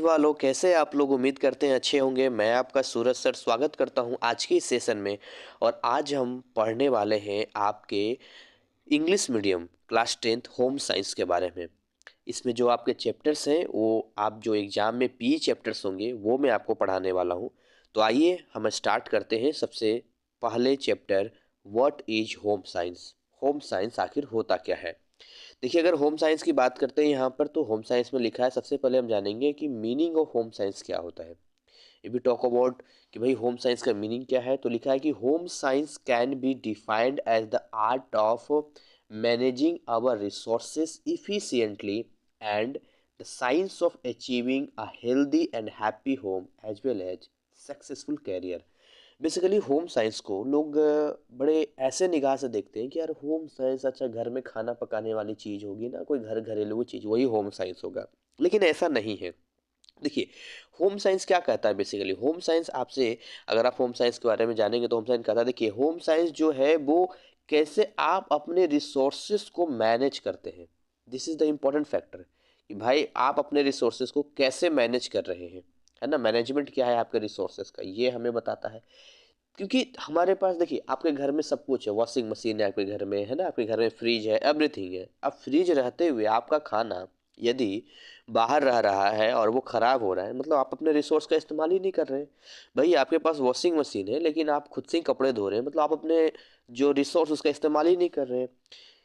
वालों, कैसे आप लोग? उम्मीद करते हैं अच्छे होंगे। मैं आपका सूरज सर स्वागत करता हूं आज के इस सेशन में। और आज हम पढ़ने वाले हैं आपके English medium class 10th home science के बारे में। इसमें जो आपके चैप्टर्स हैं वो आप जो एग्ज़ाम में पी चैप्टर्स होंगे वो मैं आपको पढ़ाने वाला हूं। तो आइए हम स्टार्ट करते हैं। सबसे पहले chapter, what is home science. Home science आखिर होता क्या है? देखिए, अगर होम साइंस की बात करते हैं यहाँ पर, तो होम साइंस में लिखा है, सबसे पहले हम जानेंगे कि मीनिंग ऑफ होम साइंस क्या होता है। इफ वी टॉक अबाउट कि भाई होम साइंस का मीनिंग क्या है, तो लिखा है कि home science can be defined as the art of managing our resources efficiently and the science of achieving a healthy and happy home as well as successful career. Basically home science को लोग बड़े ऐसे निगाह से देखते हैं कि यार होम साइंस, अच्छा घर में खाना पकाने वाली चीज़ होगी ना, कोई घरेलू चीज़, वही होम साइंस होगा। लेकिन ऐसा नहीं है। देखिए, होम साइंस क्या कहता है? बेसिकली होम साइंस आपसे, अगर आप होम साइंस के बारे में जानेंगे तो होम साइंस कहता है, देखिए होम साइंस जो है वो कैसे आप अपने रिसोर्सेज को मैनेज करते हैं। This is the important factor कि भाई आप अपने रिसोर्सेज को कैसे मैनेज कर रहे हैं, है ना। मैनेजमेंट क्या है आपके रिसोर्सेज का, ये हमें बताता है। क्योंकि हमारे पास देखिए, आपके घर में सब कुछ है, वॉशिंग मशीन है आपके घर में, है ना, आपके घर में फ्रिज है, एवरीथिंग है। अब फ्रिज रहते हुए आपका खाना यदि बाहर रह रहा है और वो खराब हो रहा है, मतलब आप अपने रिसोर्स का इस्तेमाल ही नहीं कर रहे हैं। भाई आपके पास वॉशिंग मशीन है लेकिन आप खुद से ही कपड़े धो रहे हैं, मतलब आप अपने जो रिसोर्स उसका इस्तेमाल ही नहीं कर रहे हैं।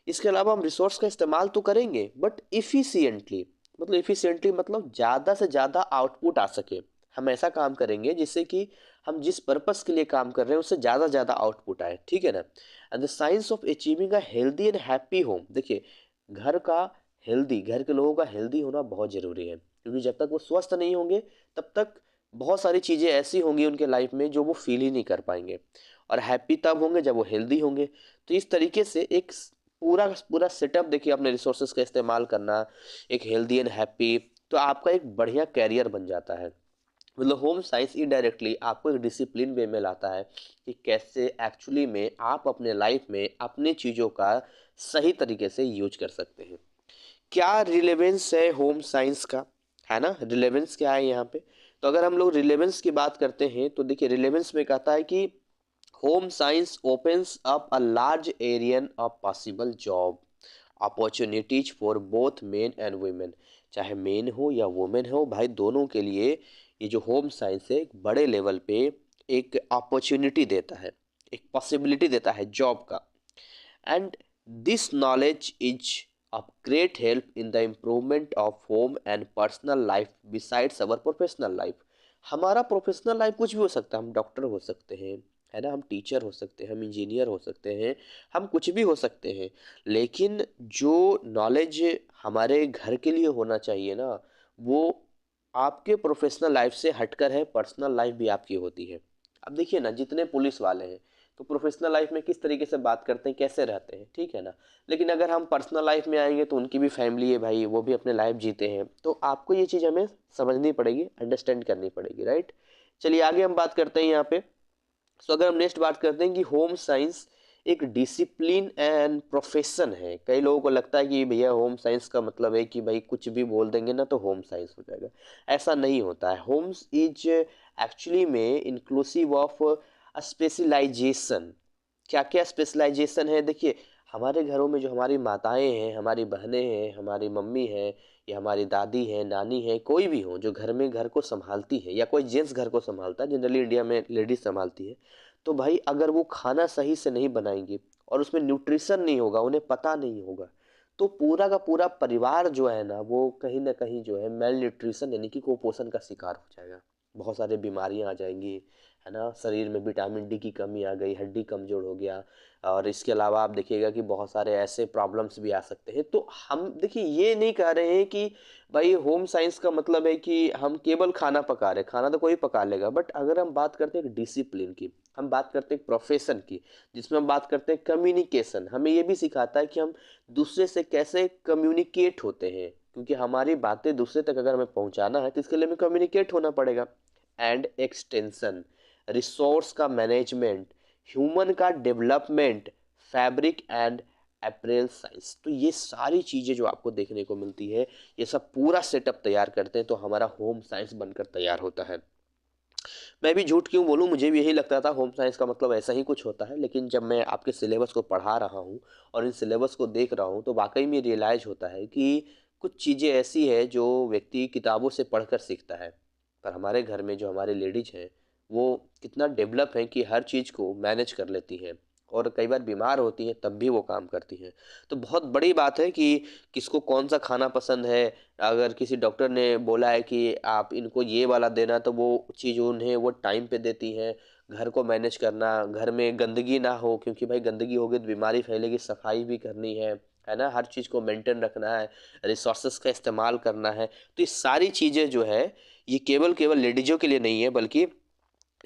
इसके अलावा हम रिसोर्स का इस्तेमाल तो करेंगे बट इफ़िशिएंटली, मतलब इफ़िशिएंटली मतलब ज़्यादा से ज़्यादा आउटपुट आ सके। हम ऐसा काम करेंगे जिससे कि हम जिस पर्पस के लिए काम कर रहे हैं उससे ज़्यादा से ज़्यादा आउटपुट आए, ठीक है ना। And the science of achieving a healthy and happy home. देखिए, घर का हेल्दी, घर के लोगों का हेल्दी होना बहुत ज़रूरी है, क्योंकि जब तक वो स्वस्थ नहीं होंगे तब तक बहुत सारी चीज़ें ऐसी होंगी उनके लाइफ में जो वो फील ही नहीं कर पाएंगे। और हैप्पी तब होंगे जब वो हेल्दी होंगे। तो इस तरीके से एक पूरा पूरा सेटअप देखिए, अपने रिसोर्सेज का इस्तेमाल करना, एक हेल्दी एंड हैप्पी, तो आपका एक बढ़िया कैरियर बन जाता है। मतलब होम साइंस इनडायरेक्टली आपको एक डिसिप्लिन वे में लाता है कि कैसे एक्चुअली में आप अपने लाइफ में अपनी चीज़ों का सही तरीके से यूज कर सकते हैं। क्या रिलेवेंस है होम साइंस का, है ना, रिलेवेंस क्या है यहाँ पे? तो अगर हम लोग रिलेवेंस की बात करते हैं तो देखिए, रिलेवेंस में कहता है कि home science opens up a large area of possible job opportunities for both men and women। चाहे मेन हो या वुमेन हो, भाई दोनों के लिए ये जो होम साइंस है एक बड़े लेवल पे एक अपॉर्चुनिटी देता है, एक पॉसिबिलिटी देता है जॉब का। And this knowledge is of great help in the improvement of home and personal life besides our professional life। हमारा प्रोफेशनल लाइफ कुछ भी हो सकता है, हम डॉक्टर हो सकते हैं, है ना, हम टीचर हो सकते हैं, हम इंजीनियर हो सकते हैं, हम कुछ भी हो सकते हैं। लेकिन जो नॉलेज हमारे घर के लिए होना चाहिए ना, वो आपके प्रोफेशनल लाइफ से हटकर है, पर्सनल लाइफ भी आपकी होती है। अब देखिए ना, जितने पुलिस वाले हैं तो प्रोफेशनल लाइफ में किस तरीके से बात करते हैं, कैसे रहते हैं, ठीक है ना। लेकिन अगर हम पर्सनल लाइफ में आएंगे तो उनकी भी फैमिली है भाई, वो भी अपने लाइफ जीते हैं। तो आपको ये चीज़ हमें समझनी पड़ेगी, अंडरस्टैंड करनी पड़ेगी, राइट। चलिए आगे हम बात करते हैं यहाँ पे। सो अगर हम नेक्स्ट बात करते हैं कि होम साइंस एक डिसिप्लिन एंड प्रोफेशन है। कई लोगों को लगता है कि भैया होम साइंस का मतलब है कि भाई कुछ भी बोल देंगे ना तो होम साइंस हो जाएगा। ऐसा नहीं होता है। होम्स इज एक्चुअली में इंक्लूसिव ऑफ स्पेशलाइजेशन। क्या क्या स्पेशलाइजेशन है? देखिए, हमारे घरों में जो हमारी माताएं हैं, हमारी बहनें हैं, हमारी मम्मी हैं, या हमारी दादी है, नानी है, कोई भी हो जो घर में घर को संभालती है, या कोई जेंट्स घर को संभालता है, जनरली इंडिया में लेडीज संभालती है। तो भाई अगर वो खाना सही से नहीं बनाएंगी और उसमें न्यूट्रिशन नहीं होगा, उन्हें पता नहीं होगा, तो पूरा का पूरा परिवार जो है ना कहीं जो है मेल न्यूट्रिशन यानी कि कुपोषण का शिकार हो जाएगा। बहुत सारी बीमारियां आ जाएंगी, है ना, शरीर में विटामिन डी की कमी आ गई, हड्डी कमजोर हो गया। और इसके अलावा आप देखिएगा कि बहुत सारे ऐसे प्रॉब्लम्स भी आ सकते हैं। तो हम देखिए, ये नहीं कह रहे हैं कि भाई होम साइंस का मतलब है कि हम केवल खाना पका रहे, खाना तो कोई पका लेगा, बट अगर हम बात करते हैं एक डिसिप्लिन की, हम बात करते हैं प्रोफेशन की, जिसमें हम बात करते हैं कम्युनिकेशन, हमें ये भी सिखाता है कि हम दूसरे से कैसे कम्युनिकेट होते हैं, क्योंकि हमारी बातें दूसरे तक अगर हमें पहुंचाना है तो इसके लिए हमें कम्युनिकेट होना पड़ेगा। एंड एक्सटेंशन, रिसोर्स का मैनेजमेंट, ह्यूमन का development, fabric and April science. तो ये सारी चीज़ें जो आपको देखने को मिलती है, ये सब पूरा सेटअप तैयार करते हैं तो हमारा होम साइंस बनकर तैयार होता है। मैं भी झूठ क्यों बोलूँ, मुझे भी यही लगता था होम साइंस का मतलब ऐसा ही कुछ होता है, लेकिन जब मैं आपके सिलेबस को पढ़ा रहा हूँ और इन सिलेबस को देख रहा हूँ तो वाकई में रियलाइज़ होता है कि कुछ चीज़ें ऐसी है जो व्यक्ति किताबों से पढ़कर सीखता है, पर हमारे घर में जो हमारे लेडीज हैं वो कितना डेवलप हैं कि हर चीज़ को मैनेज कर लेती हैं और कई बार बीमार होती हैं तब भी वो काम करती हैं। तो बहुत बड़ी बात है कि किसको कौन सा खाना पसंद है। अगर किसी डॉक्टर ने बोला है कि आप इनको ये वाला देना, तो वो चीज़ उन्हें वो टाइम पे देती हैं। घर को मैनेज करना, घर में गंदगी ना हो, क्योंकि भाई गंदगी होगी तो बीमारी फैलेगी, सफाई भी करनी है ना, हर चीज़ को मेंटेन रखना है, रिसोर्सेज का इस्तेमाल करना है। तो ये सारी चीज़ें जो है ये केवल केवल लेडीज़ों के लिए नहीं है, बल्कि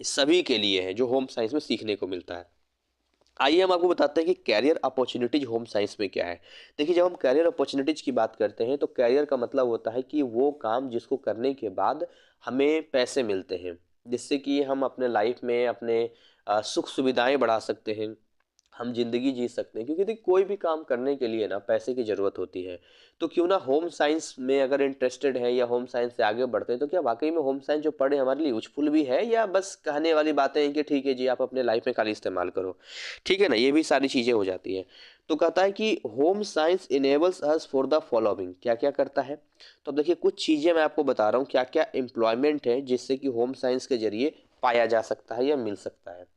सभी के लिए है जो होम साइंस में सीखने को मिलता है। आइए हम आपको बताते हैं कि कैरियर अपॉर्चुनिटीज होम साइंस में क्या है। देखिए, जब हम कैरियर अपॉर्चुनिटीज की बात करते हैं तो कैरियर का मतलब होता है कि वो काम जिसको करने के बाद हमें पैसे मिलते हैं, जिससे कि हम अपने लाइफ में अपने सुख सुविधाएं बढ़ा सकते हैं, हम ज़िंदगी जी सकते हैं। क्योंकि देखिए, कोई भी काम करने के लिए ना पैसे की ज़रूरत होती है। तो क्यों ना होम साइंस में अगर इंटरेस्टेड है या होम साइंस से आगे बढ़ते हैं, तो क्या वाकई में होम साइंस जो पढ़े हमारे लिए यूजफुल भी है, या बस कहने वाली बातें हैं कि ठीक है जी आप अपने लाइफ में खाली इस्तेमाल करो। ठीक है ना, ये भी सारी चीज़ें हो जाती हैं। तो कहता है कि home science enables us for the following, क्या क्या करता है। तो अब देखिए, कुछ चीज़ें मैं आपको बता रहा हूँ क्या क्या एम्प्लॉयमेंट है जिससे कि होम साइंस के जरिए पाया जा सकता है या मिल सकता है।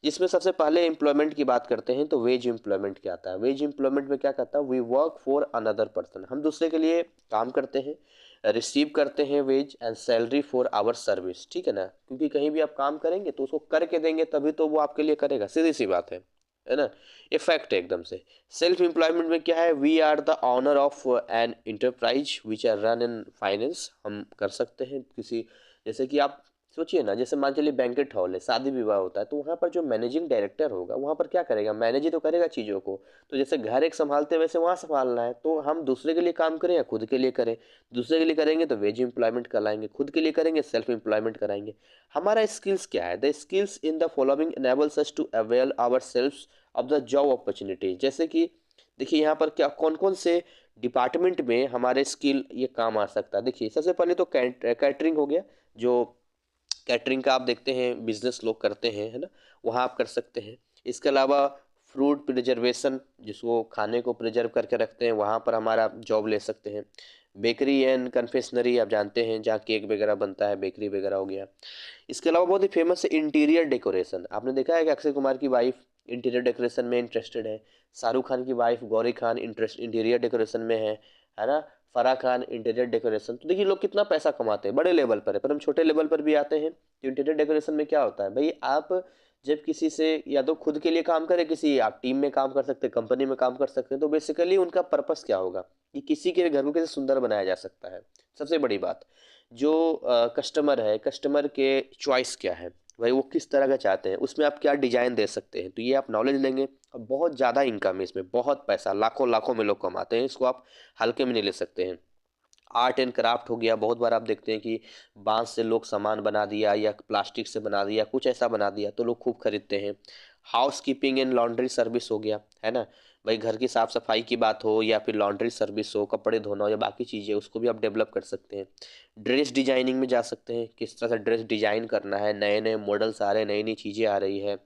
जिसमें सबसे पहले एम्प्लॉयमेंट की बात करते हैं तो वेज एम्प्लॉयमेंट क्या आता है। वेज एम्प्लॉयमेंट में क्या कहता है, we work for another person, हम दूसरे के लिए काम करते हैं, रिसीव करते हैं wage and salary for our service. ठीक है ना, क्योंकि कहीं भी आप काम करेंगे तो उसको करके देंगे तभी तो वो आपके लिए करेगा, सीधी सी बात है ना। इफेक्ट है एकदम से। सेल्फ एम्प्लॉयमेंट में क्या है, we are the owner of an enterprise which are run in finance, हम कर सकते हैं किसी, जैसे कि आप सोचिए ना, जैसे मान चलिए बैंकेट हॉल है, शादी विवाह होता है, तो वहाँ पर जो मैनेजिंग डायरेक्टर होगा वहाँ पर क्या करेगा, मैनेज ही तो करेगा चीज़ों को। तो जैसे घर एक संभालते हैं वैसे वहाँ संभालना है, तो हम दूसरे के लिए काम करें या खुद के लिए करें। दूसरे के लिए करेंगे तो वेज एम्प्लॉयमेंट कराएंगे, खुद के लिए करेंगे सेल्फ एम्प्लॉयमेंट कराएंगे। हमारा स्किल्स क्या है, the skills in the following enables us to avail our self of the job opportunity. जैसे कि देखिए यहाँ पर क्या कौन कौन से डिपार्टमेंट में हमारे स्किल ये काम आ सकता है। देखिए, सबसे पहले तो कैटरिंग हो गया, जो कैटरिंग का आप देखते हैं बिजनेस लोग करते हैं, है ना, वहाँ आप कर सकते हैं। इसके अलावा फ्रूट प्रिजर्वेशन, जिसको खाने को प्रिजर्व करके रखते हैं, वहाँ पर हमारा जॉब ले सकते हैं। बेकरी एंड कन्फेक्शनरी आप जानते हैं, जहाँ केक वगैरह बनता है, बेकरी वगैरह हो गया। इसके अलावा बहुत ही फेमस है इंटीरियर डेकोरेशन। आपने देखा है कि अक्षय कुमार की वाइफ इंटीरियर डेकोरेशन में इंटरेस्टेड है, शाहरुख खान की wife Gauri Khan interest interior decoration में है ना, फराह खान इंटीरियर डेकोरेशन। तो देखिए लोग कितना पैसा कमाते हैं, बड़े लेवल पर है, पर हम छोटे लेवल पर भी आते हैं। तो इंटीरियर डेकोरेशन में क्या होता है भाई, आप जब किसी से या तो खुद के लिए काम करें, किसी आप टीम में काम कर सकते हैं, कंपनी में काम कर सकते हैं, तो बेसिकली उनका पर्पस क्या होगा कि किसी के घर को कैसे सुंदर बनाया जा सकता है। सबसे बड़ी बात, जो कस्टमर है, कस्टमर के चॉइस क्या है भाई, वो किस तरह का चाहते हैं, उसमें आप क्या डिजाइन दे सकते हैं, तो ये आप नॉलेज लेंगे। और बहुत ज़्यादा इनकम है इसमें, बहुत पैसा, लाखों लाखों में लोग कमाते हैं, इसको आप हल्के में नहीं ले सकते हैं। आर्ट एंड क्राफ्ट हो गया, बहुत बार आप देखते हैं कि बांस से लोग सामान बना दिया या प्लास्टिक से बना दिया, कुछ ऐसा बना दिया तो लोग खूब खरीदते हैं। House keeping and laundry service हो गया, है ना, भाई घर की साफ सफाई की बात हो या फिर लॉन्ड्री सर्विस हो, कपड़े धोना हो या बाकी चीज़ें, उसको भी आप डेवलप कर सकते हैं। ड्रेस डिजाइनिंग में जा सकते हैं, किस तरह से ड्रेस डिजाइन करना है, नए नए मॉडल्स आ रहे हैं, नई नई चीज़ें आ रही है।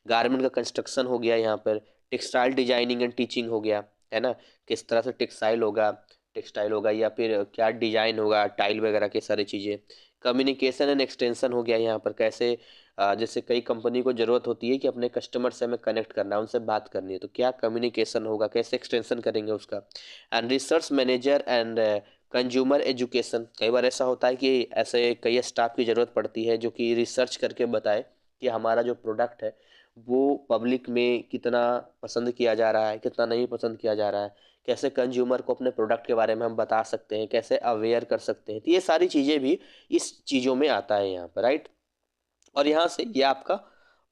गारमेंट का कंस्ट्रक्शन हो गया यहाँ पर। टेक्सटाइल डिजाइनिंग एंड टीचिंग हो गया, है ना, किस तरह से टेक्सटाइल होगा या फिर क्या डिजाइन होगा, टाइल वगैरह की सारी चीज़ें। कम्युनिकेशन एंड एक्सटेंशन हो गया यहाँ पर, कैसे जैसे कई कंपनी को ज़रूरत होती है कि अपने कस्टमर से हमें कनेक्ट करना है, उनसे बात करनी है, तो क्या कम्युनिकेशन होगा, कैसे एक्सटेंशन करेंगे उसका। And research manager and consumer education, कई बार ऐसा होता है कि ऐसे कई स्टाफ की ज़रूरत पड़ती है जो कि रिसर्च करके बताए कि हमारा जो प्रोडक्ट है वो पब्लिक में कितना पसंद किया जा रहा है, कितना नहीं पसंद किया जा रहा है, कैसे कंज्यूमर को अपने प्रोडक्ट के बारे में हम बता सकते हैं, कैसे अवेयर कर सकते हैं। तो ये सारी चीज़ें भी इस चीज़ों में आता है यहाँ पर, राइट। और यहाँ से ये आपका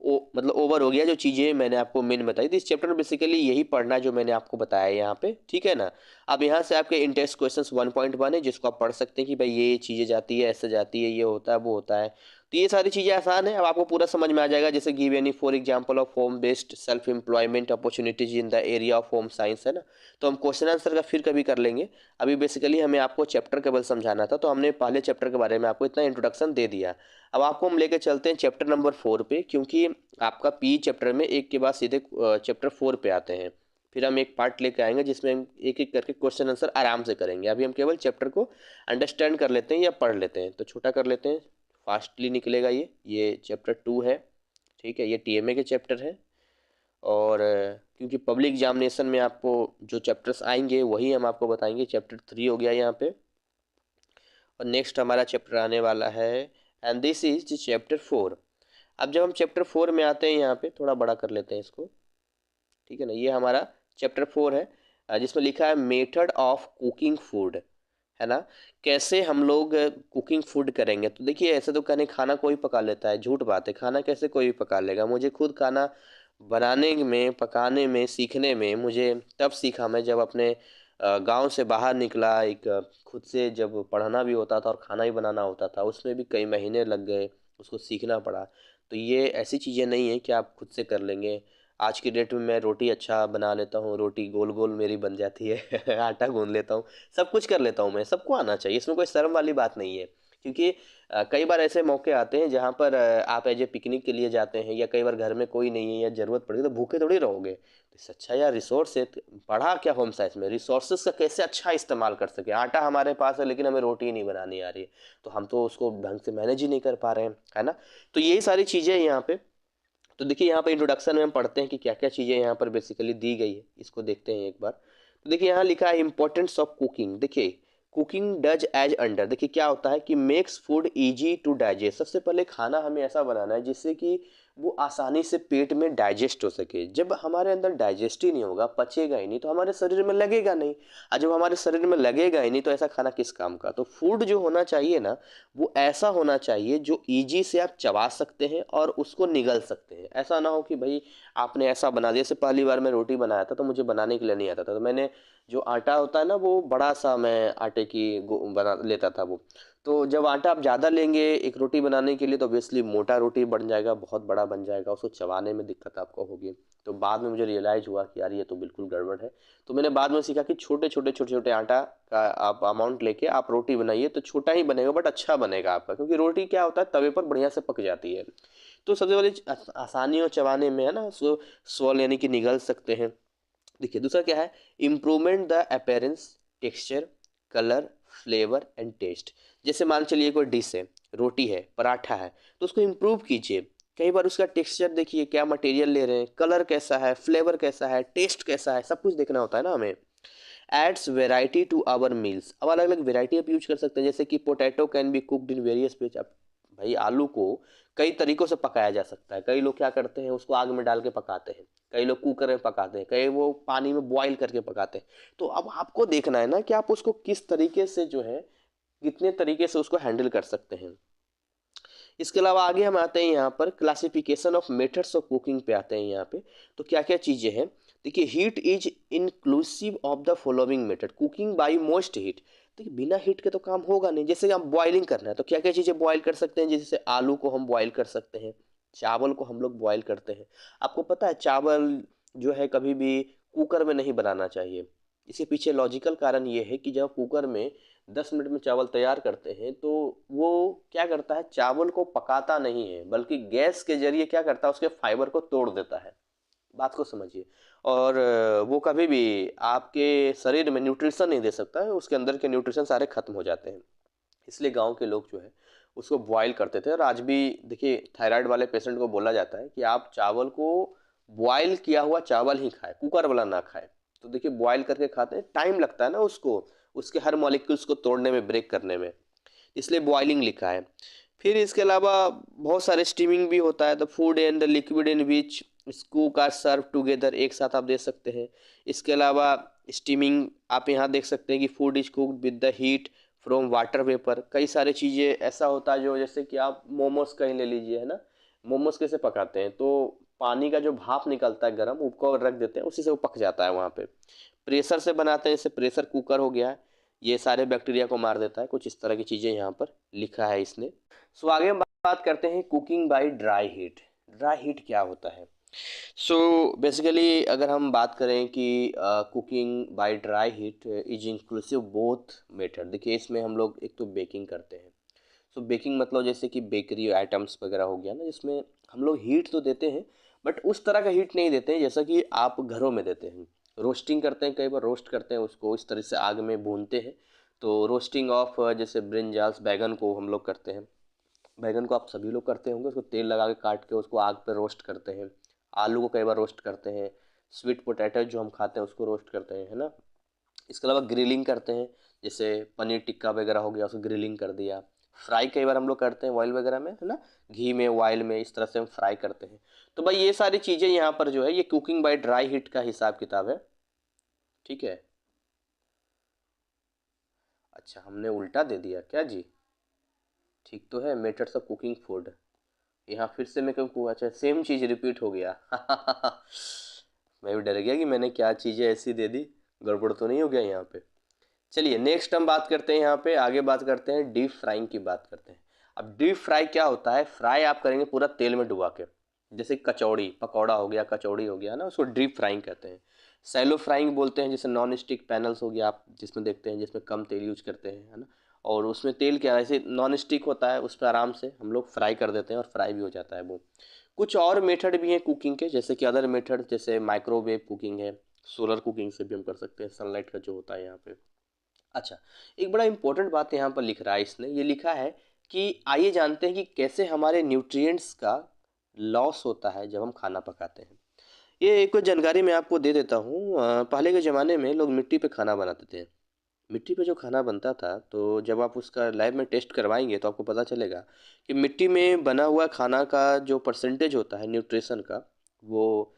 मतलब ओवर हो गया जो चीज़ें मैंने आपको मेन बताई थी। इस चैप्टर में बेसिकली यही पढ़ना है जो मैंने आपको बताया है यहाँ पे, ठीक है ना। अब यहाँ से आपके इंटेंस क्वेश्चंस 1.1 है जिसको आप पढ़ सकते हैं कि भाई ये चीज़ें जाती है, ऐसे जाती है, ये होता है, वो होता है। तो ये सारी चीज़ें आसान है, अब आपको पूरा समझ में आ जाएगा। जैसे give any for example of home based self employment opportunities in the area of home science, है ना। तो हम क्वेश्चन आंसर का फिर कभी कर लेंगे। अभी बेसिकली हमें आपको चैप्टर केवल समझाना था, तो हमने पहले चैप्टर के बारे में आपको इतना इंट्रोडक्शन दे दिया। अब आपको हम लेके चलते हैं चैप्टर नंबर 4 पे, क्योंकि आपका पी चैप्टर में एक के बाद सीधे चैप्टर 4 पे आते हैं। फिर हम एक पार्ट लेके आएंगे जिसमें हम एक एक करके क्वेश्चन आंसर आराम से करेंगे। अभी हम केवल चैप्टर को अंडरस्टैंड कर लेते हैं या पढ़ लेते हैं। तो छोटा कर लेते हैं, फास्टली निकलेगा। ये चैप्टर 2 है, ठीक है। ये टीएमए के चैप्टर है, और क्योंकि पब्लिक एग्जामिनेशन में आपको जो चैप्टर्स आएंगे वही हम आपको बताएंगे। चैप्टर 3 हो गया यहाँ पे, और नेक्स्ट हमारा चैप्टर आने वाला है, एंड दिस इज चैप्टर 4। अब जब हम चैप्टर 4 में आते हैं, यहाँ पे थोड़ा बड़ा कर लेते हैं इसको, ठीक है ना। ये हमारा चैप्टर 4 है, जिसमें लिखा है मेथड ऑफ कुकिंग फूड, है ना। कैसे हम लोग कुकिंग फूड करेंगे। तो देखिए, ऐसे तो कहने खाना कोई पका लेता है, झूठ बात है। खाना कैसे कोई भी पका लेगा। मुझे खुद खाना बनाने में, पकाने में, सीखने में मुझे तब सीखा मैं जब अपने गांव से बाहर निकला। एक खुद से जब पढ़ना भी होता था और खाना भी बनाना होता था, उसमें भी कई महीने लग गए, उसको सीखना पड़ा। तो ये ऐसी चीज़ें नहीं है कि आप खुद से कर लेंगे। आज की डेट में मैं रोटी अच्छा बना लेता हूँ, रोटी गोल गोल मेरी बन जाती है आटा गूंद लेता हूँ, सब कुछ कर लेता हूँ मैं। सबको आना चाहिए, इसमें कोई शर्म वाली बात नहीं है। क्योंकि कई बार ऐसे मौके आते हैं जहाँ पर आप एज ए पिकनिक के लिए जाते हैं, या कई बार घर में कोई नहीं है या ज़रूरत पड़ेगी, तो भूखे थोड़ी रहोगे। तो इससे अच्छा यार रिसोर्स है। पढ़ा क्या होम साइंस में, रिसोर्सेज का कैसे अच्छा इस्तेमाल कर सके। आटा हमारे पास है लेकिन हमें रोटी नहीं बनानी आ रही है, तो हम तो उसको ढंग से मैनेज ही नहीं कर पा रहे हैं, है ना। तो यही सारी चीज़ें हैं यहाँ पे। तो देखिए, यहाँ पे इंट्रोडक्शन में हम पढ़ते हैं कि क्या क्या चीज़ें यहाँ पर बेसिकली दी गई है। इसको देखते हैं एक बार। तो देखिए, यहाँ लिखा है इंपॉर्टेंस ऑफ कुकिंग। देखिए, कुकिंग डज एज अंडर, देखिए क्या होता है कि makes food easy to digest. सबसे पहले खाना हमें ऐसा बनाना है जिससे कि वो आसानी से पेट में डाइजेस्ट हो सके। जब हमारे अंदर डाइजेस्ट ही नहीं होगा, पचेगा ही नहीं, तो हमारे शरीर में लगेगा नहीं। और जब हमारे शरीर में लगेगा ही नहीं, तो ऐसा खाना किस काम का। तो फूड जो होना चाहिए ना, वो ऐसा होना चाहिए जो इजी से आप चबा सकते हैं और उसको निगल सकते हैं। ऐसा ना हो कि भाई आपने ऐसा बना दिया। जैसे पहली बार मैं रोटी बनाया था, तो मुझे बनाने के लिए नहीं आता था, तो मैंने जो आटा होता है ना, वो बड़ा सा मैं आटे की बना लेता था वो। तो जब आटा आप ज़्यादा लेंगे एक रोटी बनाने के लिए, तो ऑब्वियसली मोटा रोटी बन जाएगा, बहुत बड़ा बन जाएगा, उसको चबाने में दिक्कत आपको होगी। तो बाद में मुझे रियलाइज़ हुआ कि यार ये तो बिल्कुल गड़बड़ है। तो मैंने बाद में सीखा कि छोटे छोटे आटा का आप अमाउंट लेके आप रोटी बनाइए, तो छोटा ही बनेगा बट अच्छा बनेगा आपका। क्योंकि रोटी क्या होता है, तवे पर बढ़िया से पक जाती है। तो सबसे पहले आसानी हो चबाने में, है ना, सो स्वल यानी कि निगल सकते हैं। देखिए, दूसरा क्या है, improvement the appearance, texture, colour, flavour and taste. जैसे मान चलिए कोई डिश है, रोटी है, पराठा है, तो उसको इम्प्रूव कीजिए। कई बार उसका टेक्सचर देखिए, क्या मटेरियल ले रहे हैं, कलर कैसा है, फ्लेवर कैसा है, टेस्ट कैसा है, सब कुछ देखना होता है ना हमें। Adds variety to our meals, अब अलग अलग वेराइटी आप यूज कर सकते हैं। जैसे कि potato can be cooked in various ways. अब भाई आलू को कई तरीकों से पकाया जा सकता है। कई लोग क्या करते हैं, उसको आग में डाल के पकाते हैं, कई लोग कुकर में पकाते हैं, कई वो पानी में बॉईल करके पकाते हैं। तो अब आपको देखना है ना कि आप उसको किस तरीके से जो है, कितने तरीके से उसको हैंडल कर सकते हैं। इसके अलावा आगे हम आते हैं यहाँ पर classification of methods of cooking पे आते हैं यहाँ पे। तो क्या क्या चीज़ें हैं, देखिए, heat is inclusive of the following method, cooking by most heat. देखिए, बिना हीट के तो काम होगा नहीं। जैसे हम बॉइलिंग करना है, तो क्या क्या चीज़ें बॉयल कर सकते हैं। जैसे आलू को हम बॉयल कर सकते हैं, चावल को हम लोग बॉयल करते हैं। आपको पता है चावल जो है कभी भी कुकर में नहीं बनाना चाहिए। इसके पीछे लॉजिकल कारण ये है कि जब कुकर में 10 मिनट में चावल तैयार करते हैं, तो वो क्या करता है, चावल को पकाता नहीं है, बल्कि गैस के जरिए क्या करता है, उसके फाइबर को तोड़ देता है। बात को समझिए। और वो कभी भी आपके शरीर में न्यूट्रिशन नहीं दे सकता है, उसके अंदर के न्यूट्रिशन सारे खत्म हो जाते हैं। इसलिए गांव के लोग जो है उसको बॉईल करते थे। और आज भी देखिए, थायराइड वाले पेशेंट को बोला जाता है कि आप चावल को बॉईल किया हुआ चावल ही खाएं, कुकर वाला ना खाएं। तो देखिए, बॉईल करके खाते हैं, टाइम लगता है ना उसको, उसके हर मॉलिक्यूल्स को तोड़ने में, ब्रेक करने में, इसलिए बॉइलिंग लिखा है। फिर इसके अलावा बहुत सारे स्टीमिंग भी होता है। The food and the liquid in which cook are serve together, एक साथ आप दे सकते हैं। इसके अलावा स्टीमिंग आप यहाँ देख सकते हैं कि food is cooked with the heat from water vapour. कई सारे चीज़ें ऐसा होता है जो, जैसे कि आप मोमोज कहीं ले लीजिए, है ना। मोमोज कैसे पकाते हैं, तो पानी का जो भाप निकलता है गर्म, उसको रख देते हैं, उसी से वो पक जाता है वहाँ पे। प्रेशर से बनाते हैं, जैसे प्रेशर कुकर हो गया है, ये सारे बैक्टीरिया को मार देता है। कुछ इस तरह की चीज़ें यहाँ पर लिखा है इसने। सो आगे हम बात करते हैं cooking by dry heat. Dry heat क्या होता है? सो बेसिकली अगर हम बात करें कि cooking by dry heat is inclusive both method. देखिए इसमें हम लोग एक तो बेकिंग करते हैं। सो बेकिंग मतलब जैसे कि बेकरी आइटम्स वगैरह हो गया ना, जिसमें हम लोग हीट तो देते हैं बट उस तरह का हीट नहीं देते हैं जैसा कि आप घरों में देते हैं। रोस्टिंग करते हैं, कई बार रोस्ट करते हैं उसको इस तरह से आग में भूनते हैं। तो रोस्टिंग ऑफ जैसे ब्रिंजाल्स बैगन को हम लोग करते हैं। बैगन को आप सभी लोग करते होंगे, उसको तेल लगा के काट के उसको आग पे रोस्ट करते हैं। आलू को कई बार रोस्ट करते हैं। स्वीट पोटैटो जो हम खाते हैं उसको रोस्ट करते हैं, है ना। इसके अलावा ग्रिलिंग करते हैं, जैसे पनीर टिक्का वगैरह हो गया उसको ग्रिलिंग कर दिया। फ्राई कई बार हम लोग करते हैं ऑयल वगैरह में, है ना, घी में ऑयल में इस तरह से हम फ्राई करते हैं। तो भाई ये सारी चीज़ें यहाँ पर जो है ये कुकिंग बाय ड्राई हीट का हिसाब किताब है। ठीक है। अच्छा हमने उल्टा दे दिया क्या जी? ठीक तो है, मेथड्स ऑफ कुकिंग फूड। यहाँ फिर से मैं कहूँ, अच्छा सेम चीज़ रिपीट हो गया। मैं भी डर गया कि मैंने क्या चीज़ें ऐसी दे दी, गड़बड़ तो नहीं हो गया यहाँ पे। चलिए नेक्स्ट हम बात करते हैं, यहाँ पे आगे बात करते हैं डीप फ्राइंग की बात करते हैं। अब डीप फ्राई क्या होता है? फ्राई आप करेंगे पूरा तेल में डुबा के, जैसे कचौड़ी पकौड़ा हो गया, कचौड़ी हो गया ना, उसको डीप फ्राइंग कहते हैं। सैलो फ्राइंग बोलते हैं, जैसे नॉन स्टिक पैनल्स हो गया आप जिसमें देखते हैं, जिसमें कम तेल यूज करते हैं, है ना। और उसमें तेल क्या ऐसे नॉन स्टिक होता है, उस पर आराम से हम लोग फ्राई कर देते हैं और फ्राई भी हो जाता है वो। कुछ और मेथड भी हैं कुकिंग के, जैसे कि अदर मेथड जैसे माइक्रोवेव कुकिंग है। सोलर कुकिंग से भी हम कर सकते हैं, सनलाइट का जो होता है यहाँ पे। अच्छा, एक बड़ा इंपॉर्टेंट बात यहाँ पर लिख रहा है, इसने ये लिखा है कि आइए जानते हैं कि कैसे हमारे न्यूट्रिएंट्स का लॉस होता है जब हम खाना पकाते हैं। ये एक जानकारी मैं आपको दे देता हूँ। पहले के ज़माने में लोग मिट्टी पे खाना बनाते थे। मिट्टी पे जो खाना बनता था, तो जब आप उसका लैब में टेस्ट करवाएंगे तो आपको पता चलेगा कि मिट्टी में बना हुआ खाना का जो परसेंटेज होता है न्यूट्रिशन का, वो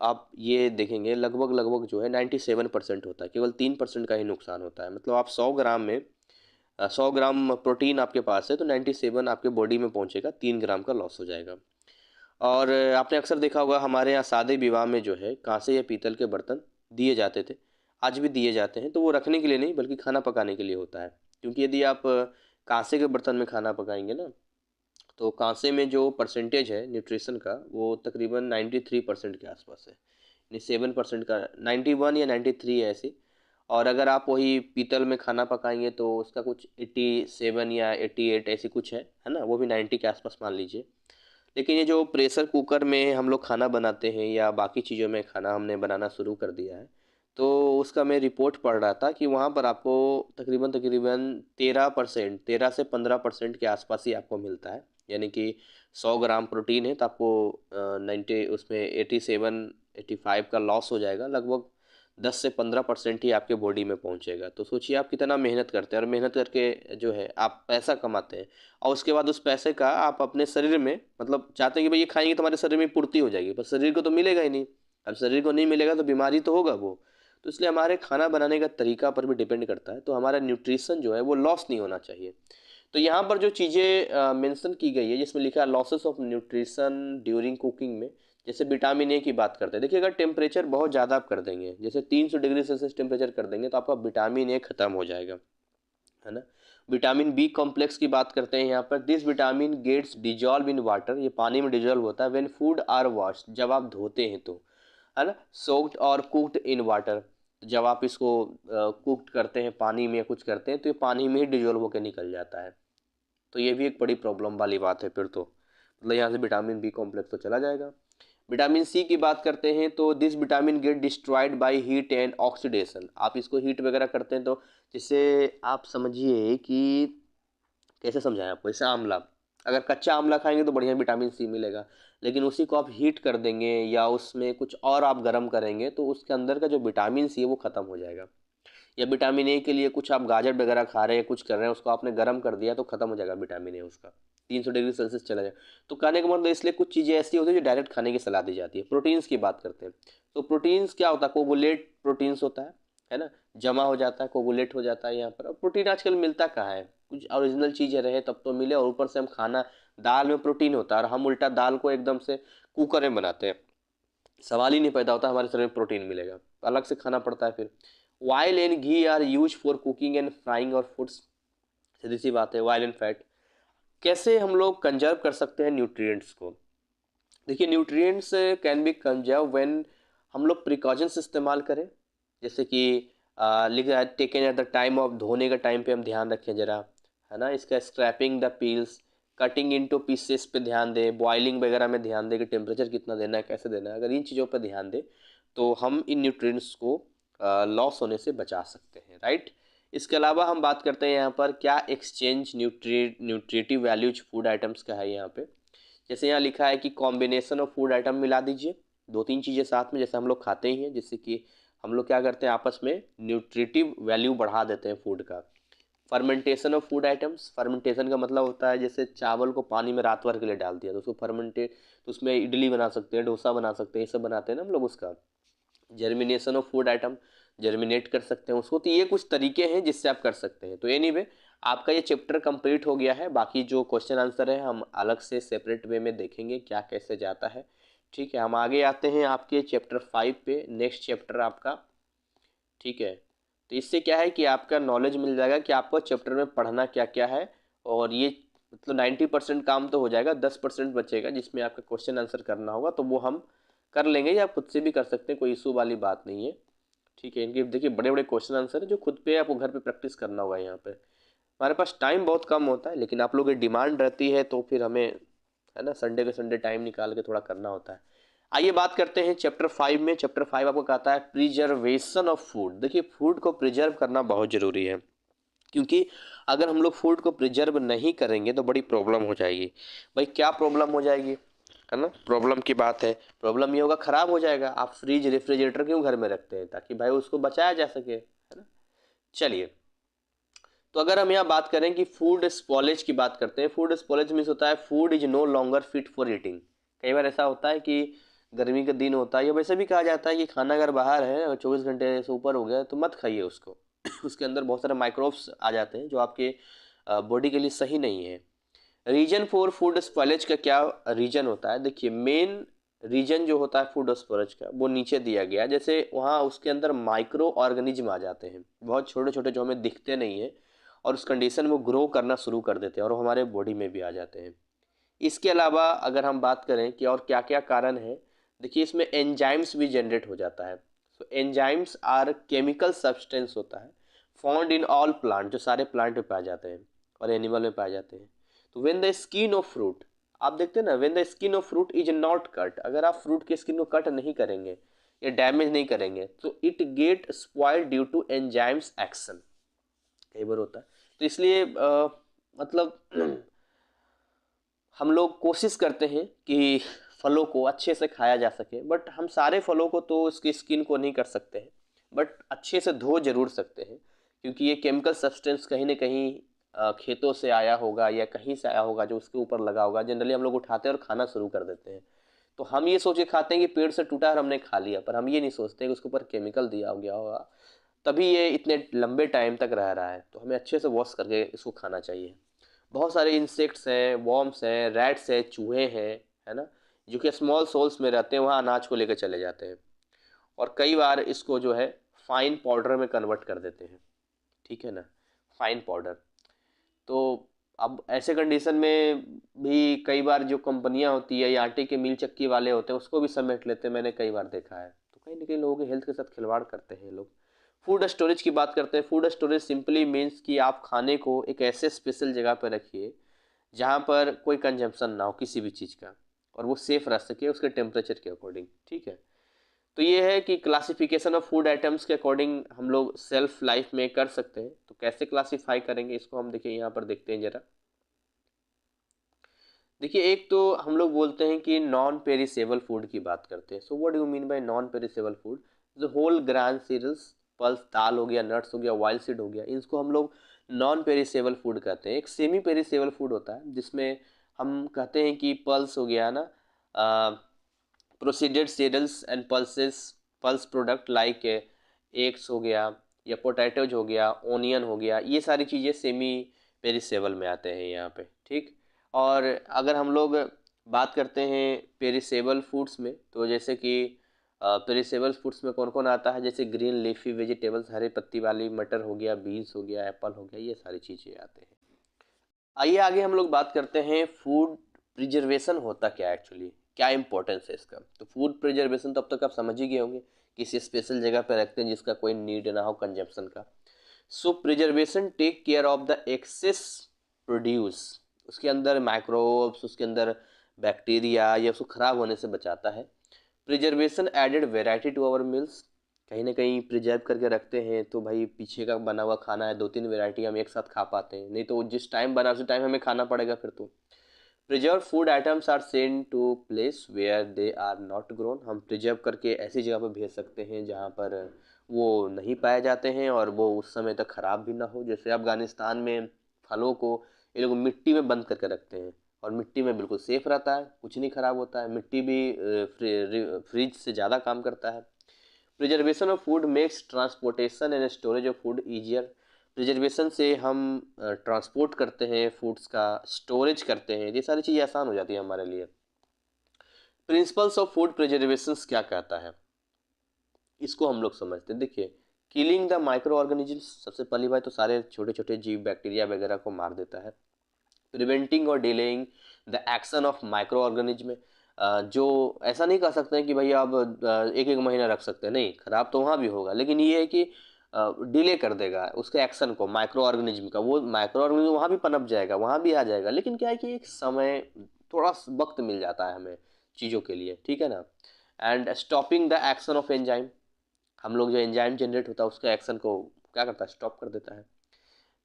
आप ये देखेंगे लगभग लगभग जो है 97% होता है। केवल 3% का ही नुकसान होता है। मतलब आप 100 ग्राम में 100 ग्राम प्रोटीन आपके पास है तो 97 आपके बॉडी में पहुंचेगा, 3 ग्राम का लॉस हो जाएगा। और आपने अक्सर देखा होगा हमारे यहाँ शादी विवाह में जो है कांसे या पीतल के बर्तन दिए जाते थे, आज भी दिए जाते हैं। तो वो रखने के लिए नहीं बल्कि खाना पकाने के लिए होता है। क्योंकि यदि आप कांसे के बर्तन में खाना पकाएंगे ना, तो कांसे में जो परसेंटेज है न्यूट्रिशन का वो तकरीबन 93% के आसपास है। यानी 7% का 91 या 93 है ऐसे। और अगर आप वही पीतल में खाना पकाएंगे तो उसका कुछ 87 या 88 ऐसी कुछ है ना, वो भी 90 के आसपास मान लीजिए। लेकिन ये जो प्रेशर कुकर में हम लोग खाना बनाते हैं या बाकी चीज़ों में खाना हमने बनाना शुरू कर दिया है, तो उसका मैं रिपोर्ट पढ़ रहा था कि वहाँ पर आपको तकरीबन तकरीबन 13%, 13 से 15% के आसपास ही आपको मिलता है। यानी कि 100 ग्राम प्रोटीन है तो आपको 90 उसमें 87 85 का लॉस हो जाएगा। लगभग 10 से 15% ही आपके बॉडी में पहुँचेगा। तो सोचिए आप कितना मेहनत करते हैं और मेहनत करके जो है आप पैसा कमाते हैं, और उसके बाद उस पैसे का आप अपने शरीर में मतलब चाहते हैं कि भाई ये खाएंगे तो हमारे शरीर में पूर्ति हो जाएगी, पर शरीर को तो मिलेगा ही नहीं। अब शरीर को नहीं मिलेगा तो बीमारी तो होगा वो। तो इसलिए हमारे खाना बनाने का तरीका पर भी डिपेंड करता है। तो हमारा न्यूट्रिशन जो है वो लॉस नहीं होना चाहिए। तो यहाँ पर जो चीज़ें मेंशन की गई है जिसमें लिखा है losses of nutrition during cooking में, जैसे विटामिन ए की बात करते हैं। देखिए अगर टेम्परेचर बहुत ज़्यादा आप कर देंगे, जैसे 300 डिग्री सेल्सियस टेम्परेचर कर देंगे, तो आपका विटामिन ए खत्म हो जाएगा, है ना। विटामिन बी कॉम्प्लेक्स की बात करते हैं यहाँ पर। This vitamin gets dissolve in water, ये पानी में डिजॉल्व होता है। व्हेन फूड आर वॉश, जब आप धोते हैं तो, है ना। सोक्ड और कुक्ड इन वाटर, जब आप इसको कुक्ड करते हैं पानी में या कुछ करते हैं तो ये पानी में ही डिजॉल्व होकर निकल जाता है। तो ये भी एक बड़ी प्रॉब्लम वाली बात है फिर तो, मतलब यहाँ से विटामिन बी कॉम्प्लेक्स तो चला जाएगा। विटामिन सी की बात करते हैं तो this vitamin get destroyed by heat and oxidation, आप इसको हीट वगैरह करते हैं तो, जैसे आप समझिए कि कैसे समझाएं आपको, जैसे आंवला, अगर कच्चा आंवला खाएंगे तो बढ़िया विटामिन सी मिलेगा। लेकिन उसी को आप हीट कर देंगे या उसमें कुछ और आप गर्म करेंगे तो उसके अंदर का जो विटामिन सी है वो ख़त्म हो जाएगा। या विटामिन ए के लिए कुछ आप गाजर वगैरह खा रहे हैं, कुछ कर रहे हैं, उसको आपने गर्म कर दिया तो खत्म हो जाएगा विटामिन ए उसका, 300 डिग्री सेल्सियस चला जाए। तो कहने का मतलब इसलिए कुछ चीज़ें ऐसी होती है जो डायरेक्ट खाने की सलाह दी जाती है। प्रोटीन्स की बात करते हैं तो प्रोटीन्स क्या होता है? कोगुलेट प्रोटीन्स होता है ना, जमा हो जाता है, कोगुलेट हो जाता है यहाँ पर। अब प्रोटीन आजकल मिलता कहाँ है? कुछ ओरिजिनल चीज़ें रहे तब तो मिले, और ऊपर से हम खाना, दाल में प्रोटीन होता है और हम उल्टा दाल को एकदम से कुकर में बनाते हैं। सवाल ही नहीं पैदा होता हमारे शरीर में प्रोटीन मिलेगा, अलग से खाना पड़ता है फिर। Oil and ghee are use for cooking and frying और फूड्स, सीधी सी बात है, ऑयल एंड फैट। कैसे हम लोग कंजर्व कर सकते हैं न्यूट्रिएंट्स को? देखिए, nutrients can be conserve when हम लोग प्रिकॉशंस इस्तेमाल करें, जैसे कि लिखा है taken at the time of, धोने का टाइम पे हम ध्यान रखें ज़रा, है ना। इसका scraping the peels, cutting into pieces पे ध्यान दें, बॉइलिंग वगैरह में ध्यान दें कि टेम्परेचर कितना देना है, कैसे देना है। अगर इन चीज़ों पर ध्यान दें तो हम इन न्यूट्रिएंट्स को लॉस होने से बचा सकते हैं, राइट। इसके अलावा हम बात करते हैं यहाँ पर क्या exchange nutritive values food items का है यहाँ पे। जैसे यहाँ लिखा है कि कॉम्बिनेशन ऑफ फूड आइटम मिला दीजिए, दो तीन चीज़ें साथ में, जैसे हम लोग खाते ही हैं, जिससे कि हम लोग क्या करते हैं आपस में न्यूट्रिटिव वैल्यू बढ़ा देते हैं फूड का। Fermentation of food items, fermentation का मतलब होता है जैसे चावल को पानी में रात भर के लिए डाल दिया तो उसको फर्मेंटेट, तो उसमें इडली बना सकते हैं, डोसा बना सकते हैं, ये सब बनाते हैं ना हम लोग उसका। Germination of food item, germinate कर सकते हैं उसको। तो ये कुछ तरीके हैं जिससे आप कर सकते हैं। तो एनीवे आपका ये चैप्टर कंप्लीट हो गया है। बाकी जो क्वेश्चन आंसर है हम अलग से सेपरेट वे में देखेंगे क्या कैसे जाता है, ठीक है। हम आगे आते हैं आपके चैप्टर 5 पे, नेक्स्ट चैप्टर आपका, ठीक है। तो इससे क्या है कि आपका नॉलेज मिल जाएगा कि आपको चैप्टर में पढ़ना क्या क्या है। और ये मतलब 90% काम तो हो जाएगा, 10% बचेगा जिसमें आपका क्वेश्चन आंसर करना होगा, तो वो हम कर लेंगे या खुद से भी कर सकते हैं, कोई इशू वाली बात नहीं है, ठीक है। इनके देखिए बड़े बड़े क्वेश्चन आंसर है जो खुद पे आपको घर पे प्रैक्टिस करना होगा। यहाँ पे हमारे पास टाइम बहुत कम होता है, लेकिन आप लोगों की डिमांड रहती है तो फिर हमें, है ना, संडे के संडे टाइम निकाल के थोड़ा करना होता है। आइए बात करते हैं चैप्टर 5 में। चैप्टर 5 आपको कहता है प्रिजर्वेशन ऑफ फूड। देखिए, फूड को प्रिजर्व करना बहुत ज़रूरी है, क्योंकि अगर हम लोग फूड को प्रिजर्व नहीं करेंगे तो बड़ी प्रॉब्लम हो जाएगी। भाई क्या प्रॉब्लम हो जाएगी, है ना, प्रॉब्लम की बात है। प्रॉब्लम ये होगा ख़राब हो जाएगा। आप फ्रिज रेफ्रिजरेटर क्यों घर में रखते हैं? ताकि भाई उसको बचाया जा सके, है ना। चलिए, तो अगर हम यहाँ बात करें कि फूड स्पॉलेज की बात करते हैं। फूड स्पॉलेज मीन्स होता है food is no longer fit for eating. कई बार ऐसा होता है कि गर्मी का दिन होता है, या वैसे भी कहा जाता है कि खाना अगर बाहर है और 24 घंटे से ऊपर हो गया तो मत खाइए उसको। उसके अंदर बहुत सारे माइक्रोब्स आ जाते हैं जो आपके बॉडी के लिए सही नहीं है। रीजन फॉर फूड स्पॉलेज का क्या रीजन होता है? देखिए, मेन रीजन जो होता है फूड स्टोरेज का वो नीचे दिया गया है। जैसे वहाँ उसके अंदर माइक्रो ऑर्गेनिज्म आ जाते हैं, बहुत छोटे छोटे, जो हमें दिखते नहीं है, और उस कंडीशन में वो ग्रो करना शुरू कर देते हैं और वो हमारे बॉडी में भी आ जाते हैं। इसके अलावा अगर हम बात करें कि और क्या क्या कारण है, देखिए इसमें एंजाइम्स भी जनरेट हो जाता है। सो एंजाइम्स आर केमिकल सब्सटेंस होता है फाउंड इन ऑल प्लांट, जो सारे प्लांट में पाए जाते हैं और एनिमल में पाए जाते हैं। तो when the skin of fruit, आप देखते हैं ना, when the skin of fruit is not cut, अगर आप फ्रूट की स्किन को कट नहीं करेंगे या डैमेज नहीं करेंगे तो it get spoiled due to enzymes action. कई बार होता है। तो इसलिए मतलब हम लोग कोशिश करते हैं कि फलों को अच्छे से खाया जा सके, बट हम सारे फलों को तो उसकी स्किन को नहीं कर सकते हैं, बट अच्छे से धो जरूर सकते हैं, क्योंकि ये केमिकल सब्सटेंस कहीं ना कहीं खेतों से आया होगा या कहीं से आया होगा जो उसके ऊपर लगा होगा। जनरली हम लोग उठाते हैं और खाना शुरू कर देते हैं, तो हम ये सोच के खाते हैं कि पेड़ से टूटा और हमने खा लिया, पर हम ये नहीं सोचते कि उसके ऊपर केमिकल दिया गया होगा, तभी ये इतने लंबे टाइम तक रह रहा है। तो हमें अच्छे से वॉश करके इसको खाना चाहिए। बहुत सारे इंसेक्ट्स हैं, वॉर्म्स हैं, रैट्स हैं, चूहे हैं, है ना, जो कि स्मॉल सोल्स में रहते हैं, वहाँ अनाज को लेकर चले जाते हैं और कई बार इसको जो है फाइन पाउडर में कन्वर्ट कर देते हैं, ठीक है ना, फाइन पाउडर। तो अब ऐसे कंडीशन में भी कई बार जो कंपनियां होती है या आटे के मिल चक्की वाले होते हैं उसको भी समेट लेते हैं, मैंने कई बार देखा है। तो कहीं ना कहीं लोगों के हेल्थ के साथ खिलवाड़ करते हैं लोग। फूड स्टोरेज की बात करते हैं। फूड स्टोरेज सिंपली मीन्स कि आप खाने को एक ऐसे स्पेशल जगह पर रखिए जहाँ पर कोई कंजम्पशन ना हो किसी भी चीज़ का, और वो सेफ रह सके उसके टेम्परेचर के अकॉर्डिंग, ठीक है। तो ये है कि क्लासिफिकेशन ऑफ फूड आइटम्स के अकॉर्डिंग हम लोग सेल्फ लाइफ में कर सकते हैं। तो कैसे क्लासीफाई करेंगे इसको हम देखिए यहाँ पर देखते हैं ज़रा। देखिए, एक तो हम लोग बोलते हैं कि नॉन पेरिसेबल फूड की बात करते हैं। So what do you mean by non perishable food? जो होल ग्रान सीरियल्स, पल्स, दाल हो गया, नट्स हो गया, वाइल्ड सीड हो गया, इनको हम लोग नॉन पेरिसेबल फूड कहते हैं। एक सेमी पेरिसेबल फूड होता है जिसमें हम कहते हैं कि पल्स हो गया ना, processed cereals and pulses, pulse product like eggs हो गया या पोटैटोज हो गया, ओनियन हो गया, ये सारी चीज़ें सेमी पेरिसेबल में आते हैं यहाँ पे, ठीक। और अगर हम लोग बात करते हैं पेरिसेबल फूड्स में, तो जैसे कि पेरिसेबल फूड्स में कौन कौन आता है? जैसे ग्रीन लीफी वेजिटेबल्स, हरे पत्ती वाली, मटर हो गया, बीन्स हो गया, एप्पल हो गया, ये सारी चीज़ें आते हैं। आइए आगे हम लोग बात करते हैं फूड प्रिजर्वेशन होता क्या है एक्चुअली, क्या इंपॉर्टेंस है इसका। तो फूड प्रिजर्वेशन तो अब तक आप समझ ही गए होंगे, किसी स्पेशल जगह पे रखते हैं जिसका कोई नीड ना हो कंजम्पशन का। So preservation take care of the excess produce, उसके अंदर माइक्रोब्स, उसके अंदर बैक्टीरिया या उसको खराब होने से बचाता है। Preservation added variety to our meals, कहीं ना कहीं प्रिजर्व करके रखते हैं तो भाई पीछे का बना हुआ खाना है, दो तीन वेराइटी हम एक साथ खा पाते हैं, नहीं तो जिस टाइम बना उसी टाइम हमें खाना पड़ेगा फिर तो। Preserve food items are send to place where they are not grown, हम प्रिजर्व करके ऐसी जगह पर भेज सकते हैं जहाँ पर वो नहीं पाए जाते हैं और वो उस समय तक ख़राब भी ना हो। जैसे अफगानिस्तान में फलों को ये लोग मिट्टी में बंद करके रखते हैं और मिट्टी में बिल्कुल सेफ रहता है, कुछ नहीं ख़राब होता है, मिट्टी भी फ्रिज से ज़्यादा काम करता है। Preservation of food makes transportation and storage of food easier, preservation से हम ट्रांसपोर्ट करते हैं फूड्स का, स्टोरेज करते हैं, ये सारी चीज़ें आसान हो जाती है हमारे लिए। प्रिंसिपल्स ऑफ फूड प्रिजर्वेशन क्या कहता है, इसको हम लोग समझते हैं। देखिए, किलिंग द माइक्रो ऑर्गेनिजम्स, सबसे पहली बात तो सारे छोटे छोटे जीव बैक्टीरिया वगैरह को मार देता है। प्रिवेंटिंग और delaying the action of micro organism, जो ऐसा नहीं कह सकते हैं कि भाई आप एक एक महीना रख सकते हैं, नहीं, खराब तो वहाँ भी होगा, लेकिन ये है कि डिले कर देगा उसके एक्शन को माइक्रो ऑर्गेनिज्म का, वो माइक्रो ऑर्गेनिज्म वहाँ भी पनप जाएगा, वहाँ भी आ जाएगा, लेकिन क्या है कि एक समय, थोड़ा वक्त मिल जाता है हमें चीज़ों के लिए, ठीक है ना। And stopping the action of enzyme, हम लोग जो एंजाइम जनरेट होता है उसका एक्शन को क्या करता है, स्टॉप कर देता है।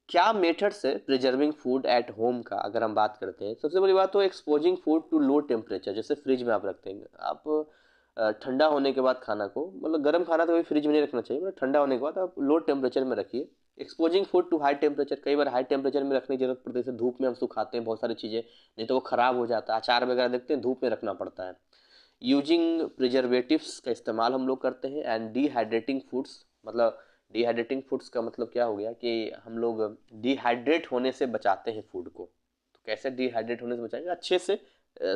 क्या मेथड्स है प्रिजर्विंग फूड एट होम का, अगर हम बात करते हैं सबसे बड़ी बात तो exposing food to low temperature, जैसे फ्रिज में आप रखते हैं, आप ठंडा होने के बाद खाना को, मतलब गर्म खाना तो कभी फ्रिज में नहीं रखना चाहिए, मतलब ठंडा होने के बाद आप लो टेम्परेचर में रखिए। Exposing food to high temperature, कई बार हाई टेम्परेचर में रखने की जरूरत पड़ती है, जैसे धूप में हम सुखाते हैं बहुत सारी चीज़ें, नहीं तो वो ख़राब हो जाता है, अचार वगैरह देखते हैं धूप में रखना पड़ता है। यूजिंग प्रिजर्वेटिव्स का इस्तेमाल हम लोग करते हैं। एंड डिहाइड्रेटिंग फूड्स, मतलब डिहाइड्रेटिंग फूड्स का मतलब क्या हो गया कि हम लोग डिहाइड्रेट होने से बचाते हैं फूड को। तो कैसे डिहाइड्रेट होने से बचाएंगे, अच्छे से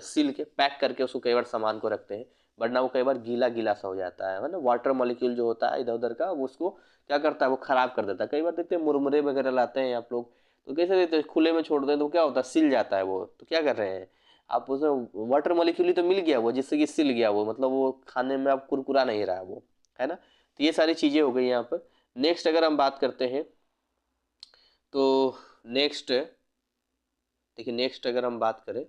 सील के पैक करके उसको कई बार सामान को रखते हैं, वरना वो कई बार गीला गीला सा हो जाता है ना, वाटर मॉलिक्यूल जो होता है इधर उधर का वो उसको क्या करता है, वो खराब कर देता है। कई बार देखते हैं मुरमुरे वगैरह लाते हैं आप लोग, तो कैसे देते हैं, खुले में छोड़ दें तो क्या होता है, सिल जाता है वो, तो क्या कर रहे हैं आप, उसमें वाटर मॉलिक्यूल ही तो मिल गया वो, जिससे कि सिल गया वो, मतलब वो खाने में अब कुरकुरा नहीं रहा वो, है ना। तो ये सारी चीज़ें हो गई यहाँ पर। नेक्स्ट अगर हम बात करते हैं तो नेक्स्ट, देखिए नेक्स्ट अगर हम बात करें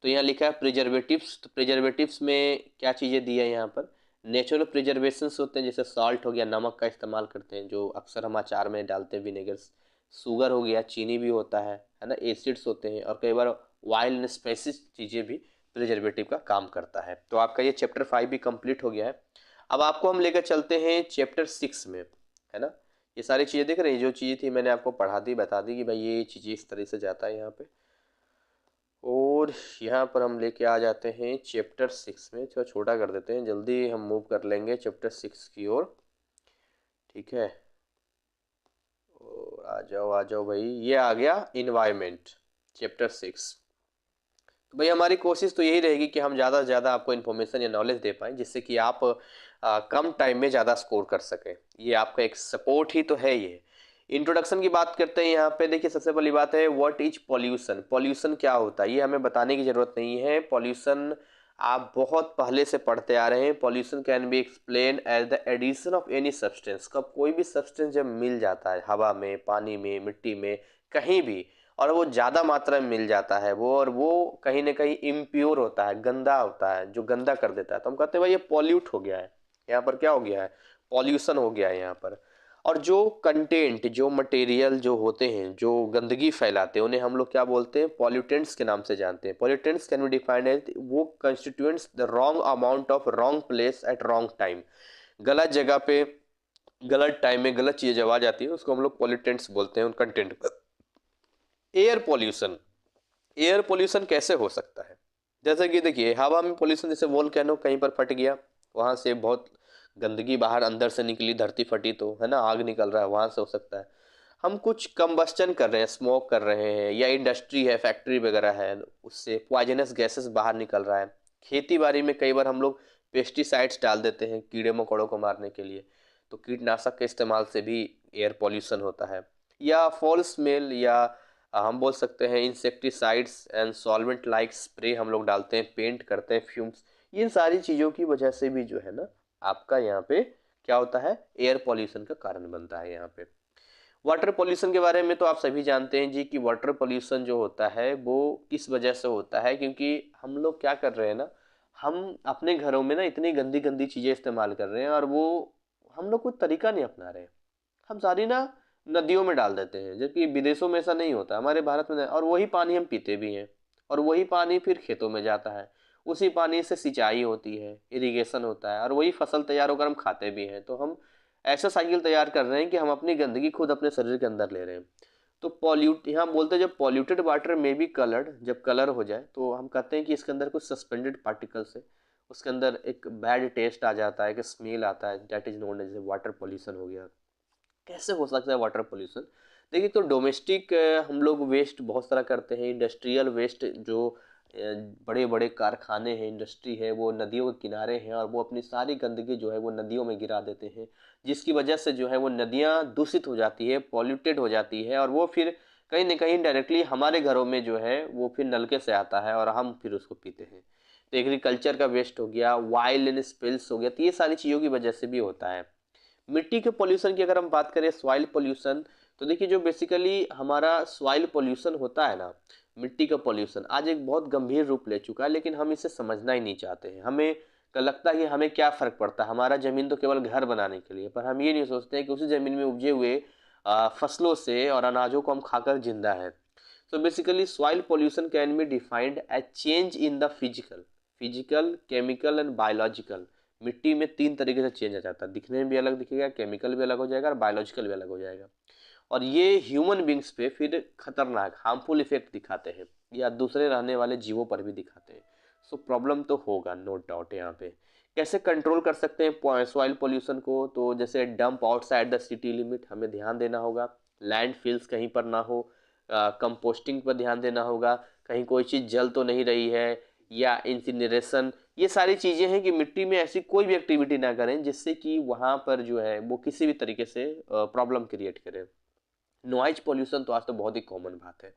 तो यहाँ लिखा है प्रिजर्वेटिव्स, तो प्रिजर्वेटिव्स में क्या चीज़ें दी है यहाँ पर, नेचुरल प्रिजर्वेशंस होते हैं, जैसे सॉल्ट हो गया, नमक का इस्तेमाल करते हैं जो अक्सर हम अचार में डालते हैं, विनेगर, शुगर हो गया, चीनी भी होता है ना, एसिड्स होते हैं, और कई बार वाइल्ड एंड स्पाइसी चीज़ें भी प्रिजर्वेटिव का काम करता है। तो आपका ये चैप्टर 5 भी कंप्लीट हो गया है। अब आपको हम लेकर चलते हैं चैप्टर 6 में, है ना। ये सारी चीज़ें देख रहे हैं, जो चीज़ें थी मैंने आपको पढ़ा दी, बता दी कि भाई ये चीज़ें इस तरह से जाता है यहाँ पे। और यहाँ पर हम लेके आ जाते हैं चैप्टर 6 में, थोड़ा छोटा कर देते हैं, जल्दी हम मूव कर लेंगे चैप्टर 6 की ओर, ठीक है। और आ जाओ भाई, ये आ गया इन्वायरमेंट, चैप्टर 6। तो भाई हमारी कोशिश तो यही रहेगी कि हम ज़्यादा से ज़्यादा आपको इन्फॉर्मेशन या नॉलेज दे पाएँ, जिससे कि आप कम टाइम में ज़्यादा स्कोर कर सकें, ये आपका एक सपोर्ट ही तो है ये। इंट्रोडक्शन की बात करते हैं यहाँ पे, देखिए सबसे पहली बात है व्हाट इज पॉल्यूशन, पॉल्यूशन क्या होता है ये हमें बताने की ज़रूरत नहीं है। पॉल्यूशन आप बहुत पहले से पढ़ते आ रहे हैं। Pollution can be explain as the addition of any substance, कब कोई भी सब्सटेंस जब मिल जाता है हवा में, पानी में, मिट्टी में, कहीं भी, और वो ज़्यादा मात्रा में मिल जाता है वो, और वो कहीं ना कहीं इम्प्योर होता है, गंदा होता है, जो गंदा कर देता है, तो हम कहते हैं भाई ये पॉल्यूट हो गया है, यहाँ पर क्या हो गया है, पॉल्यूशन हो गया है यहाँ पर। और जो कंटेंट, जो मटेरियल जो होते हैं जो गंदगी फैलाते हैं, उन्हें हम लोग क्या बोलते हैं, पॉल्यूटेंट्स के नाम से जानते हैं। Pollutants can be defined as वो constituents the wrong amount of wrong place at wrong time, गलत जगह पे गलत टाइम में गलत चीज़ जब आ जाती है उसको हम लोग पॉल्यूटेंट्स बोलते हैं उन content. Air pollution, air pollution कैसे हो सकता है, जैसे कि देखिए हवा में पोल्यूशन, जैसे वोल्केनो कहीं पर फट गया, वहां से बहुत गंदगी बाहर अंदर से निकली, धरती फटी तो है ना, आग निकल रहा है, वहां से हो सकता है। हम कुछ कंबस्टन कर रहे हैं, स्मोक कर रहे हैं, या इंडस्ट्री है, फैक्ट्री वगैरह है, उससे पॉइजनस गैसेस बाहर निकल रहा है। खेती बाड़ी में कई बार हम लोग पेस्टिसाइड्स डाल देते हैं कीड़े मकोड़ों को मारने के लिए, तो कीटनाशक के इस्तेमाल से भी एयर पॉल्यूशन होता है। या फॉल स्मेल, या हम बोल सकते हैं insecticides and solvent like spray हम लोग डालते हैं, पेंट करते हैं, फ्यूम्स, इन सारी चीज़ों की वजह से भी जो है ना आपका यहाँ पे क्या होता है, एयर पॉल्यूशन का कारण बनता है यहाँ पे। वाटर पॉल्यूशन के बारे में तो आप सभी जानते हैं जी कि वाटर पॉल्यूशन जो होता है वो किस वजह से होता है, क्योंकि हम लोग क्या कर रहे हैं ना, हम अपने घरों में ना इतनी गंदी गंदी चीज़ें इस्तेमाल कर रहे हैं और वो हम लोग कोई तरीका नहीं अपना रहे हैं। हम सारी ना नदियों में डाल देते हैं, जबकि विदेशों में ऐसा नहीं होता, हमारे भारत में और वही पानी हम पीते भी हैं और वही पानी फिर खेतों में जाता है, उसी पानी से सिंचाई होती है, इरिगेशन होता है और वही फसल तैयार होकर हम खाते भी हैं। तो हम ऐसा साइकिल तैयार कर रहे हैं कि हम अपनी गंदगी खुद अपने शरीर के अंदर ले रहे हैं। तो पॉल्यूट यहाँ बोलते हैं जब पॉल्यूटेड वाटर में बी कलर्ड, जब कलर हो जाए तो हम कहते हैं कि इसके अंदर कुछ सस्पेंडेड पार्टिकल्स है, उसके अंदर एक बैड टेस्ट आ जाता है, कि स्मेल आता है, that is known as water pollution हो गया। कैसे हो सकता है वाटर पॉल्यूशन? देखिए, तो डोमेस्टिक हम लोग वेस्ट बहुत सारा करते हैं, इंडस्ट्रियल वेस्ट जो बड़े बड़े कारखाने हैं, इंडस्ट्री है, वो नदियों के किनारे हैं और वो अपनी सारी गंदगी जो है वो नदियों में गिरा देते हैं, जिसकी वजह से जो है वो नदियाँ दूषित हो जाती है, पॉल्यूटेड हो जाती है और वो फिर कहीं ना कहीं डायरेक्टली हमारे घरों में जो है वो फिर नलके से आता है और हम फिर उसको पीते हैं। तो एग्रीकल्चर का वेस्ट हो गया, वाइल्ड एंड स्पिल्स हो गया, तो ये सारी चीज़ों की वजह से भी होता है। मिट्टी के पॉल्यूशन की अगर हम बात करें, सॉइल पॉल्यूशन, तो देखिए जो बेसिकली हमारा सॉइल पॉल्यूशन होता है ना, मिट्टी का पॉल्यूशन आज एक बहुत गंभीर रूप ले चुका है, लेकिन हम इसे समझना ही नहीं चाहते हैं। हमें लगता है कि हमें क्या फ़र्क पड़ता है, हमारा ज़मीन तो केवल घर बनाने के लिए, पर हम ये नहीं सोचते हैं कि उसी ज़मीन में उपजे हुए फसलों से और अनाजों को हम खाकर जिंदा है। So basically soil pollution can be defined as change in the physical, chemical and biological. मिट्टी में तीन तरीके से चेंज आ जाता है, दिखने में भी अलग दिखेगा, केमिकल भी अलग हो जाएगा और बायोलॉजिकल भी अलग हो जाएगा, और ये ह्यूमन बींग्स पे फिर खतरनाक हार्मफुल इफेक्ट दिखाते हैं या दूसरे रहने वाले जीवों पर भी दिखाते हैं। सो प्रॉब्लम तो होगा, नो डाउट। यहाँ पे कैसे कंट्रोल कर सकते हैं सॉइल पोल्यूशन को? तो जैसे dump outside the city limit हमें ध्यान देना होगा, लैंड फिल्स कहीं पर ना हो, कंपोस्टिंग पर ध्यान देना होगा, कहीं कोई चीज़ जल तो नहीं रही है, या इंसिनरेशन, ये सारी चीज़ें हैं कि मिट्टी में ऐसी कोई भी एक्टिविटी ना करें जिससे कि वहाँ पर जो है वो किसी भी तरीके से प्रॉब्लम क्रिएट करे। नॉइज पोल्यूशन तो आज तो बहुत ही कॉमन बात है,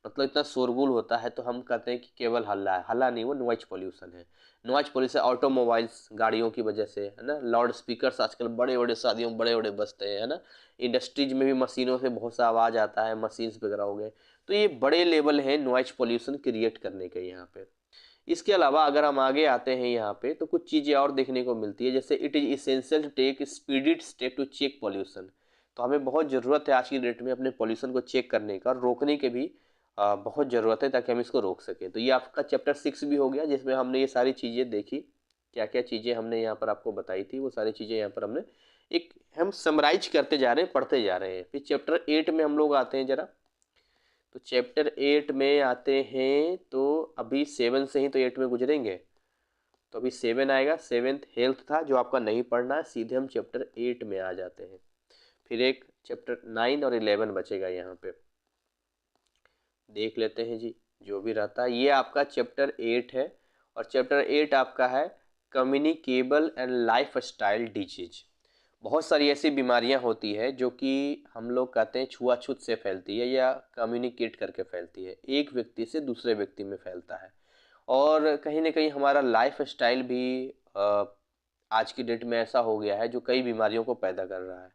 मतलब इतना शोरगुल होता है तो हम कहते हैं कि केवल हल्ला है, हल्ला नहीं, वो नॉइज पोल्यूशन है। नॉइज पोल्यूशन ऑटोमोबाइल्स, गाड़ियों की वजह से है ना, लाउड स्पीकर्स आजकल बड़े बड़े शादियों में बड़े बड़े बजते हैं, है ना, इंडस्ट्रीज में भी मशीनों से बहुत सा आवाज़ आता है, मशीन्स वगैरह हो गए, तो ये बड़े लेवल है नॉइज पोल्यूशन क्रिएट करने के यहाँ पे। इसके अलावा अगर हम आगे आते हैं यहाँ पे तो कुछ चीज़ें और देखने को मिलती है, जैसे it is essential to take speeded step to check pollution. तो हमें बहुत ज़रूरत है आज की डेट में अपने पॉल्यूशन को चेक करने का, रोकने के भी बहुत ज़रूरत है ताकि हम इसको रोक सकें। तो ये आपका चैप्टर 6 भी हो गया, जिसमें हमने ये सारी चीज़ें देखी, क्या क्या चीज़ें हमने यहाँ पर आपको बताई थी, वो सारी चीज़ें यहाँ पर हमने एक हम समराइज करते जा रहे हैं, पढ़ते जा रहे हैं। फिर चैप्टर 8 में हम लोग आते हैं ज़रा, तो चैप्टर 8 में आते हैं, तो अभी 7 से ही तो 8 में गुजरेंगे, तो अभी 7 आएगा, 7th हेल्थ था जो आपका नहीं पढ़ना है, सीधे हम चैप्टर 8 में आ जाते हैं। फिर एक चैप्टर 9 और 11 बचेगा, यहाँ पे देख लेते हैं जी। जो भी रहता है ये आपका चैप्टर 8 है, और चैप्टर 8 आपका है communicable and life style disease. बहुत सारी ऐसी बीमारियां होती है जो कि हम लोग कहते हैं छुआछूत से फैलती है या कम्युनिकेट करके फैलती है, एक व्यक्ति से दूसरे व्यक्ति में फैलता है, और कहीं ना कहीं हमारा लाइफ स्टाइल भी आज की डेट में ऐसा हो गया है जो कई बीमारियों को पैदा कर रहा है।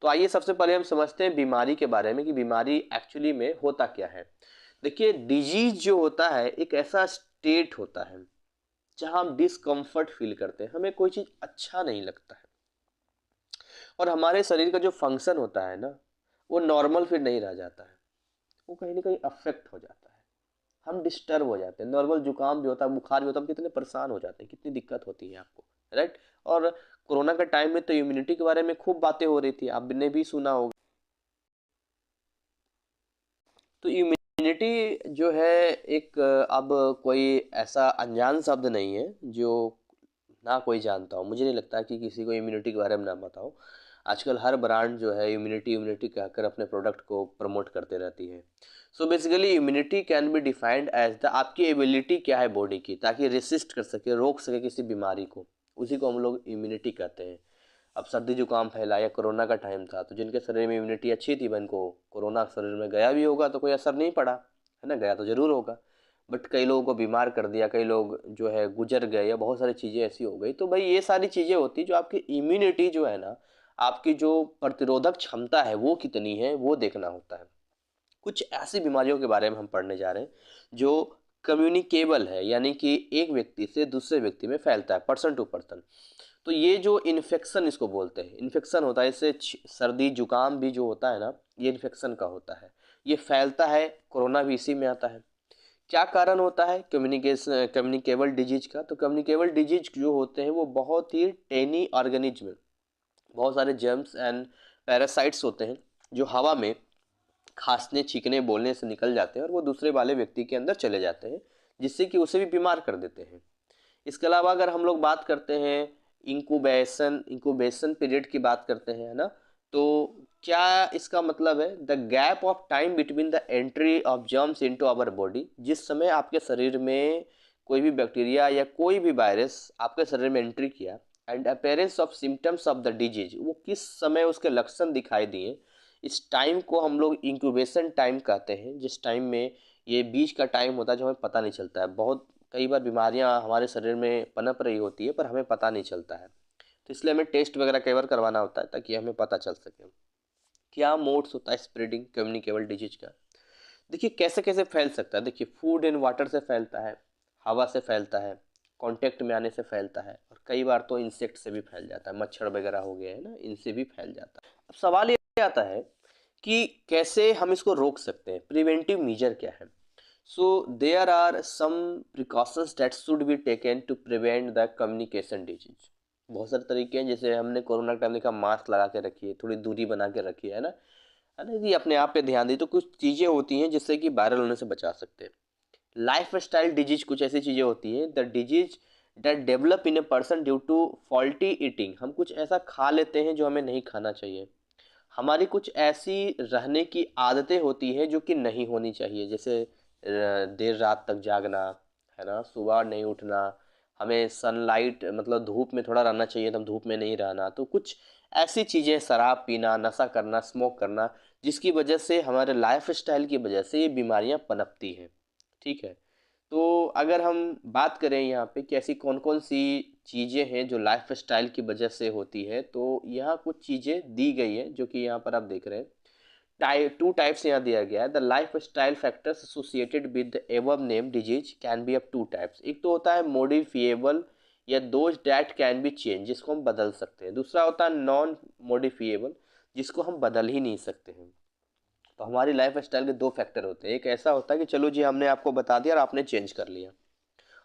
तो आइए सबसे पहले हम समझते हैं बीमारी के बारे में कि बीमारी एक्चुअली में होता क्या है। देखिए, डिजीज जो होता है एक ऐसा स्टेट होता है जहां हम डिस्कम्फर्ट फील करते हैं, हमें कोई चीज़ अच्छा नहीं लगता है, और हमारे शरीर का जो फंक्शन होता है ना वो नॉर्मल फिर नहीं रह जाता है, वो कहीं ना कहीं अफेक्ट हो जाता है, हम डिस्टर्ब हो जाते हैं। नॉर्मल जुकाम भी होता है, बुखार भी होता है, हम कितने परेशान हो जाते हैं, कितनी दिक्कत होती है आपको, राइट। और कोरोना के टाइम में तो इम्यूनिटी के बारे में खूब बातें हो रही थी, आपने भी सुना होगा। तो इम्यूनिटी जो है एक अब कोई ऐसा अनजान शब्द नहीं है जो ना कोई जानता हो, मुझे नहीं लगता कि किसी को इम्यूनिटी के बारे में ना पता हो। आजकल हर ब्रांड जो है इम्यूनिटी इम्यूनिटी कहकर अपने प्रोडक्ट को प्रमोट करते रहती है। So basically immunity can be defined as the आपकी एबिलिटी क्या है बॉडी की, ताकि रेसिस्ट कर सके, रोक सके किसी बीमारी को, उसी को हम लोग इम्यूनिटी कहते हैं। अब सर्दी जुकाम फैला या कोरोना का टाइम था, तो जिनके शरीर में इम्यूनिटी अच्छी थी वन को कोरोना शरीर में गया भी होगा तो कोई असर नहीं पड़ा, है ना, गया तो ज़रूर होगा। बट कई लोगों को बीमार कर दिया, कई लोग जो है गुजर गए, या बहुत सारी चीज़ें ऐसी हो गई। तो भाई ये सारी चीज़ें होती जो आपकी इम्यूनिटी जो है ना, आपकी जो प्रतिरोधक क्षमता है वो कितनी है, वो देखना होता है। कुछ ऐसी बीमारियों के बारे में हम पढ़ने जा रहे हैं जो कम्युनिकेबल है, यानी कि एक व्यक्ति से दूसरे व्यक्ति में फैलता है, पर्सन टू पर्सन। तो ये जो इन्फेक्शन इसको बोलते हैं, इन्फेक्शन होता है, इससे सर्दी जुकाम भी जो होता है ना, ये इन्फेक्शन का होता है, ये फैलता है, कोरोना भी इसी में आता है। क्या कारण होता है कम्युनिकेबल डिजीज का? तो कम्युनिकेबल डिजीज जो होते हैं वो बहुत ही टेनी ऑर्गेनिज्म, बहुत सारे जर्म्स एंड पैरासाइट्स होते हैं जो हवा में खांसने छींकने बोलने से निकल जाते हैं और वो दूसरे वाले व्यक्ति के अंदर चले जाते हैं, जिससे कि उसे भी बीमार कर देते हैं। इसके अलावा अगर हम लोग बात करते हैं इंक्यूबेशन पीरियड की बात करते हैं, है ना, तो क्या इसका मतलब है? The gap of time between the entry of germs into our body. जिस समय आपके शरीर में कोई भी बैक्टीरिया या कोई भी वायरस आपके शरीर में एंट्री किया, and appearance of symptoms of the disease, वो किस समय उसके लक्षण दिखाई दिए, इस टाइम को हम लोग इंक्यूबेशन टाइम कहते हैं। जिस टाइम में ये बीच का टाइम होता है जो हमें पता नहीं चलता है, बहुत कई बार बीमारियां हमारे शरीर में पनप रही होती है पर हमें पता नहीं चलता है, तो इसलिए हमें टेस्ट वगैरह कई बार करवाना होता है ताकि हमें पता चल सके। क्या मोड्स होता है स्प्रेडिंग कम्युनिकेबल डिजीज का? देखिए कैसे कैसे फैल सकता है। देखिए फूड एंड वाटर से फैलता है, हवा से फैलता है, कांटेक्ट में आने से फैलता है, और कई बार तो इंसेक्ट से भी फैल जाता है, मच्छर वगैरह हो गए हैं ना, इनसे भी फैल जाता है। अब सवाल ये आता है कि कैसे हम इसको रोक सकते हैं, प्रिवेंटिव मेजर क्या है? So there are some precautions that should be taken to prevent the communication disease। बहुत सारे तरीके हैं, जैसे हमने कोरोना के टाइम देखा, मास्क लगा के रखिए, थोड़ी दूरी बना के रखिए, है ना जी, अपने आप पे ध्यान दीजिए। तो कुछ चीज़ें होती हैं जिससे कि वायरल होने से बचा सकते हैं। लाइफ स्टाइल डिजीज कुछ ऐसी चीज़ें होती हैं, the disease that develop in a person due to faulty eating. हम कुछ ऐसा खा लेते हैं जो हमें नहीं खाना चाहिए। हमारी कुछ ऐसी रहने की आदतें होती हैं जो कि नहीं होनी चाहिए, जैसे देर रात तक जागना, है ना, सुबह नहीं उठना, हमें सनलाइट मतलब धूप में थोड़ा रहना चाहिए, तब धूप में नहीं रहना। तो कुछ ऐसी चीज़ें, शराब पीना, नशा करना, स्मोक करना, जिसकी वजह से हमारे लाइफ स्टाइल की वजह से ये बीमारियां पनपती हैं। ठीक है, तो अगर हम बात करें यहाँ पे कि ऐसी कौन कौन सी चीज़ें हैं जो लाइफ स्टाइल की वजह से होती है, तो यहाँ कुछ चीज़ें दी गई हैं जो कि यहाँ पर आप देख रहे हैं। टू टाइप्स यहाँ दिया गया है। The life style factors associated with the above name disease can be of two types. एक तो होता है मॉडिफिएबल या those that can be change, जिसको हम बदल सकते हैं। दूसरा होता है नॉन मॉडिफिएबल, जिसको हम बदल ही नहीं सकते हैं। तो हमारी लाइफ स्टाइल के दो फैक्टर होते हैं। एक ऐसा होता है कि चलो जी हमने आपको बता दिया और आपने चेंज कर लिया,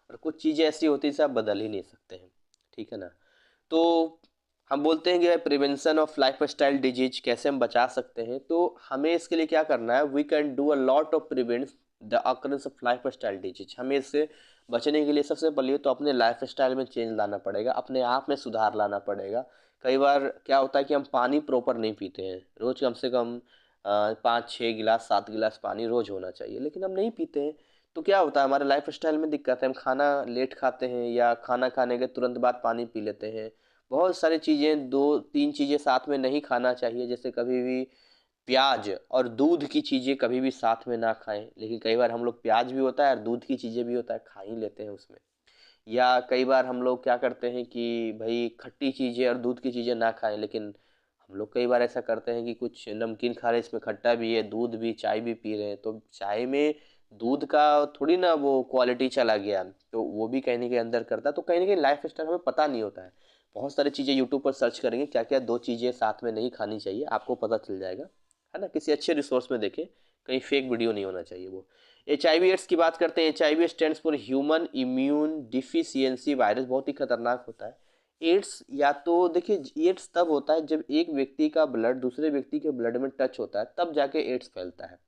और कुछ चीज़ें ऐसी होती हैं जिसे आप बदल ही नहीं सकते हैं। ठीक है ना, तो हम बोलते हैं कि prevention of life style disease, कैसे हम बचा सकते हैं? तो हमें इसके लिए क्या करना है? We can do a lot of prevent the occurrence of life style disease. हमें इससे बचने के लिए सबसे पहले तो अपने लाइफ स्टाइल में चेंज लाना पड़ेगा, अपने आप में सुधार लाना पड़ेगा। कई बार क्या होता है कि हम पानी प्रॉपर नहीं पीते हैं, रोज़ कम से कम 5 6 गिलास 7 गिलास पानी रोज़ होना चाहिए, लेकिन हम नहीं पीते हैं। तो क्या होता है, हमारे लाइफ स्टाइल में दिक्कत है, हम खाना लेट खाते हैं या खाना खाने के तुरंत बाद पानी पी लेते हैं। बहुत सारी चीज़ें, 2 3 चीज़ें साथ में नहीं खाना चाहिए, जैसे कभी भी प्याज और दूध की चीज़ें कभी भी साथ में ना खाएं। लेकिन कई बार हम लोग प्याज भी होता है और दूध की चीज़ें भी होता है, खा ही लेते हैं उसमें। या कई बार हम लोग क्या करते हैं कि भाई खट्टी चीज़ें और दूध की चीज़ें ना खाएं, लेकिन हम लोग कई बार ऐसा करते हैं कि कुछ नमकीन खा रहे हैं, इसमें खट्टा भी है, दूध भी, चाय भी पी रहे हैं। तो चाय में दूध का थोड़ी ना वो क्वालिटी चला गया, तो वो भी कहीं ना कहीं अंदर करता है। तो कहीं ना कहीं लाइफ स्टाइल हमें पता नहीं होता है। बहुत सारी चीज़ें यूट्यूब पर सर्च करेंगे क्या क्या 2 चीज़ें साथ में नहीं खानी चाहिए, आपको पता चल जाएगा, है ना। किसी अच्छे रिसोर्स में देखें, कहीं फेक वीडियो नहीं होना चाहिए वो। HIV एड्स की बात करते हैं। HIV stands for human immune deficiency virus, बहुत ही खतरनाक होता है। एड्स, या तो देखिए एड्स तब होता है जब एक व्यक्ति का ब्लड दूसरे व्यक्ति के ब्लड में टच होता है, तब जाके एड्स फैलता है।